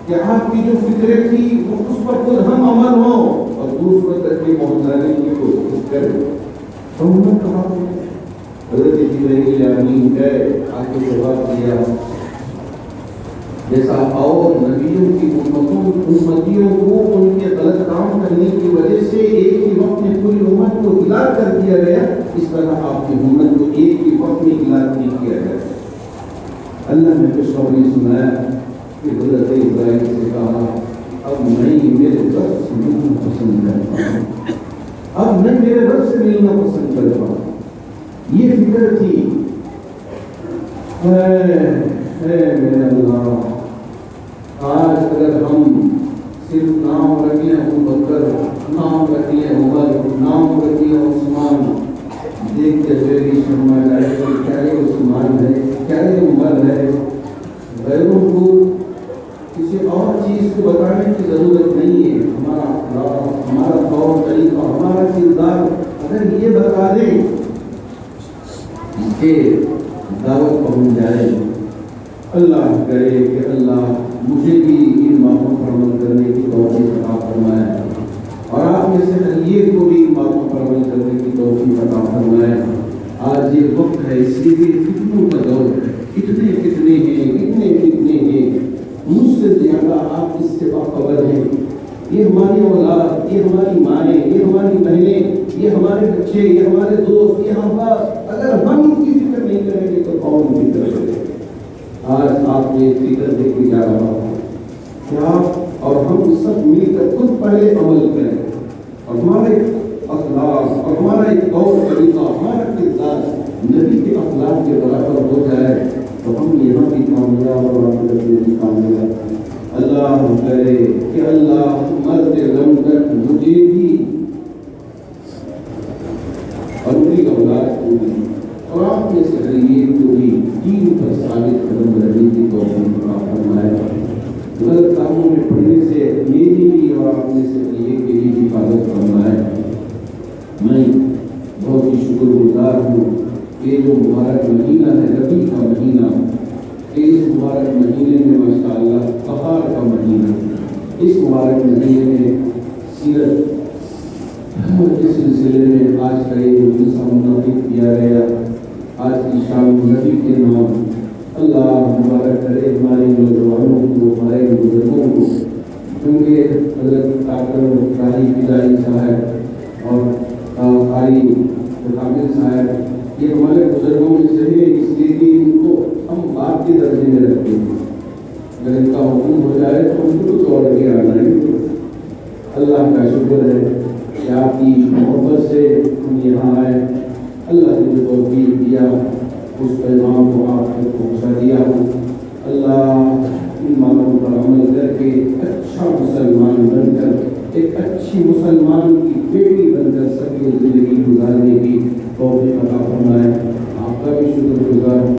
کہ آپ کی جو فکریں تھی وہ اس پر خود ہم عمل ہوں اور دوسروں تک کے پہنچانے کی کوشش کریں؟ تو امت کا حق ہے۔ حضرت جبرائیل امین گئے، آگے جواب دیا جیسا اور نبیوں کی امتیوں کو ان کے غلط کام کرنے کی وجہ سے ایک ہی وقت میں پوری امت کو ہلاک کر دیا گیا، اس طرح آپ کی امت کو ایک ہی وقت میں ہلاک نہیں کیا گیا۔ اللہ نے خوشخبری سنایا کہ حضرت ابراہیم سے کہا اب میں میرے رب سے ملنا پسند کرتا ہوں، اب میں میرے رب سے ملنا پسند کرتا ہوں۔ یہ فکر تھی۔ اے میرے اللہ، آج اگر ہم صرف نام رکھیں ابو بکر، نام رکھیں عمر، نام رکھیں عثمان، دیکھتے ہوئے بھی شرما جائے کہ کیا یہ عثمان ہے، کیا یہ عمر ہے۔ غیروں کو کسی اور چیز کو بتانے کی ضرورت نہیں ہے۔ ہمارا اخلاق، ہمارا طور طریقہ، ہمارا کردار اگر یہ بتا دیں کہ دعوت پہنچ جائے۔ اللہ کرے کہ اللہ مجھے بھی ان باتوں پر عمل کرنے کی توفیق عطا فرمائے اور آپ میں سے ہر ایک کو بھی ان باتوں پر عمل کرنے کی توفیق عطا فرمائے۔ آج یہ وقت ہے، اس لیے فتنوں کا دور ہے، اتنے فتنے ہیں، مجھ سے زیادہ آپ اس سے باخبر ہیں۔ یہ ہماری اولاد، یہ ہماری مائیں، یہ ہماری بہنیں، یہ ہمارے بچے، یہ ہمارے دوست، یہ ہمارا، اگر ہم ان کی فکر نہیں کریں گے تو کون فکر کرے گا؟ آج آپ نے فکر دے کے جا رہا ہوں کہ آپ اور ہم سب مل کر خود پہلے عمل کریں اور ہمارے اخلاق اور ہمارا ایک طور طریقہ، ہمارا کردار نبی کے اخلاق کے برابر ہو جائے تو ہم یہاں بھی کامیاب اور آخرت میں بھی کامیاب۔ اللہ کرے کہ اللہ مرد غم تک مجھے بھی اور میری اولاد کو بھی اور آپ میں سے ہر ایک کو بھی دین پر ثابت قدم رہنے کی توفیق عطا فرمائے۔ غلط کاموں میں پڑنے سے میری بھی اور آپ میں سے ہر ایک کی بھی حفاظت فرمائے۔ میں بہت ہی شکر گزار ہوں کہ جو مبارک مہینہ ہے، ربیع کا مہینہ، اس مبارک مہینے میں ماشاءاللہ بہار کا مہینہ، اس مبارک مہینے میں سیرت کے سلسلے میں آج کا یہ جلسہ منعقد کیا گیا۔ آج کی شام نبی کے نام اللہ مبارک کرے ہمارے نوجوانوں کو، ہمارے بزرگوں کو، کیونکہ حضرت ڈاکٹر راہی فضائی صاحب اور قاری کامل صاحب یہ ہمارے بزرگوں میں سے ہے، اس لیے کہ ان کو ہم باپ کے درجے میں رکھتے ہیں۔ اگر ان کا حکم ہو جائے تو ان کو توڑ کے آنا ہے۔ اللہ کا شکر ہے کہ آپ کی محبت سے ہم یہاں آئے، اللہ نے جو توفیق دیا اس پیغام کو آپ تک پہنچا دیا۔ اللہ ان باتوں پر عمل کر کے اچھا مسلمان بن کر، ایک اچھی مسلمان کی بیٹی بن کر سب کی زندگی گزارنے کی توفیق عطا فرمائے۔ آپ کا بھی شکر گزار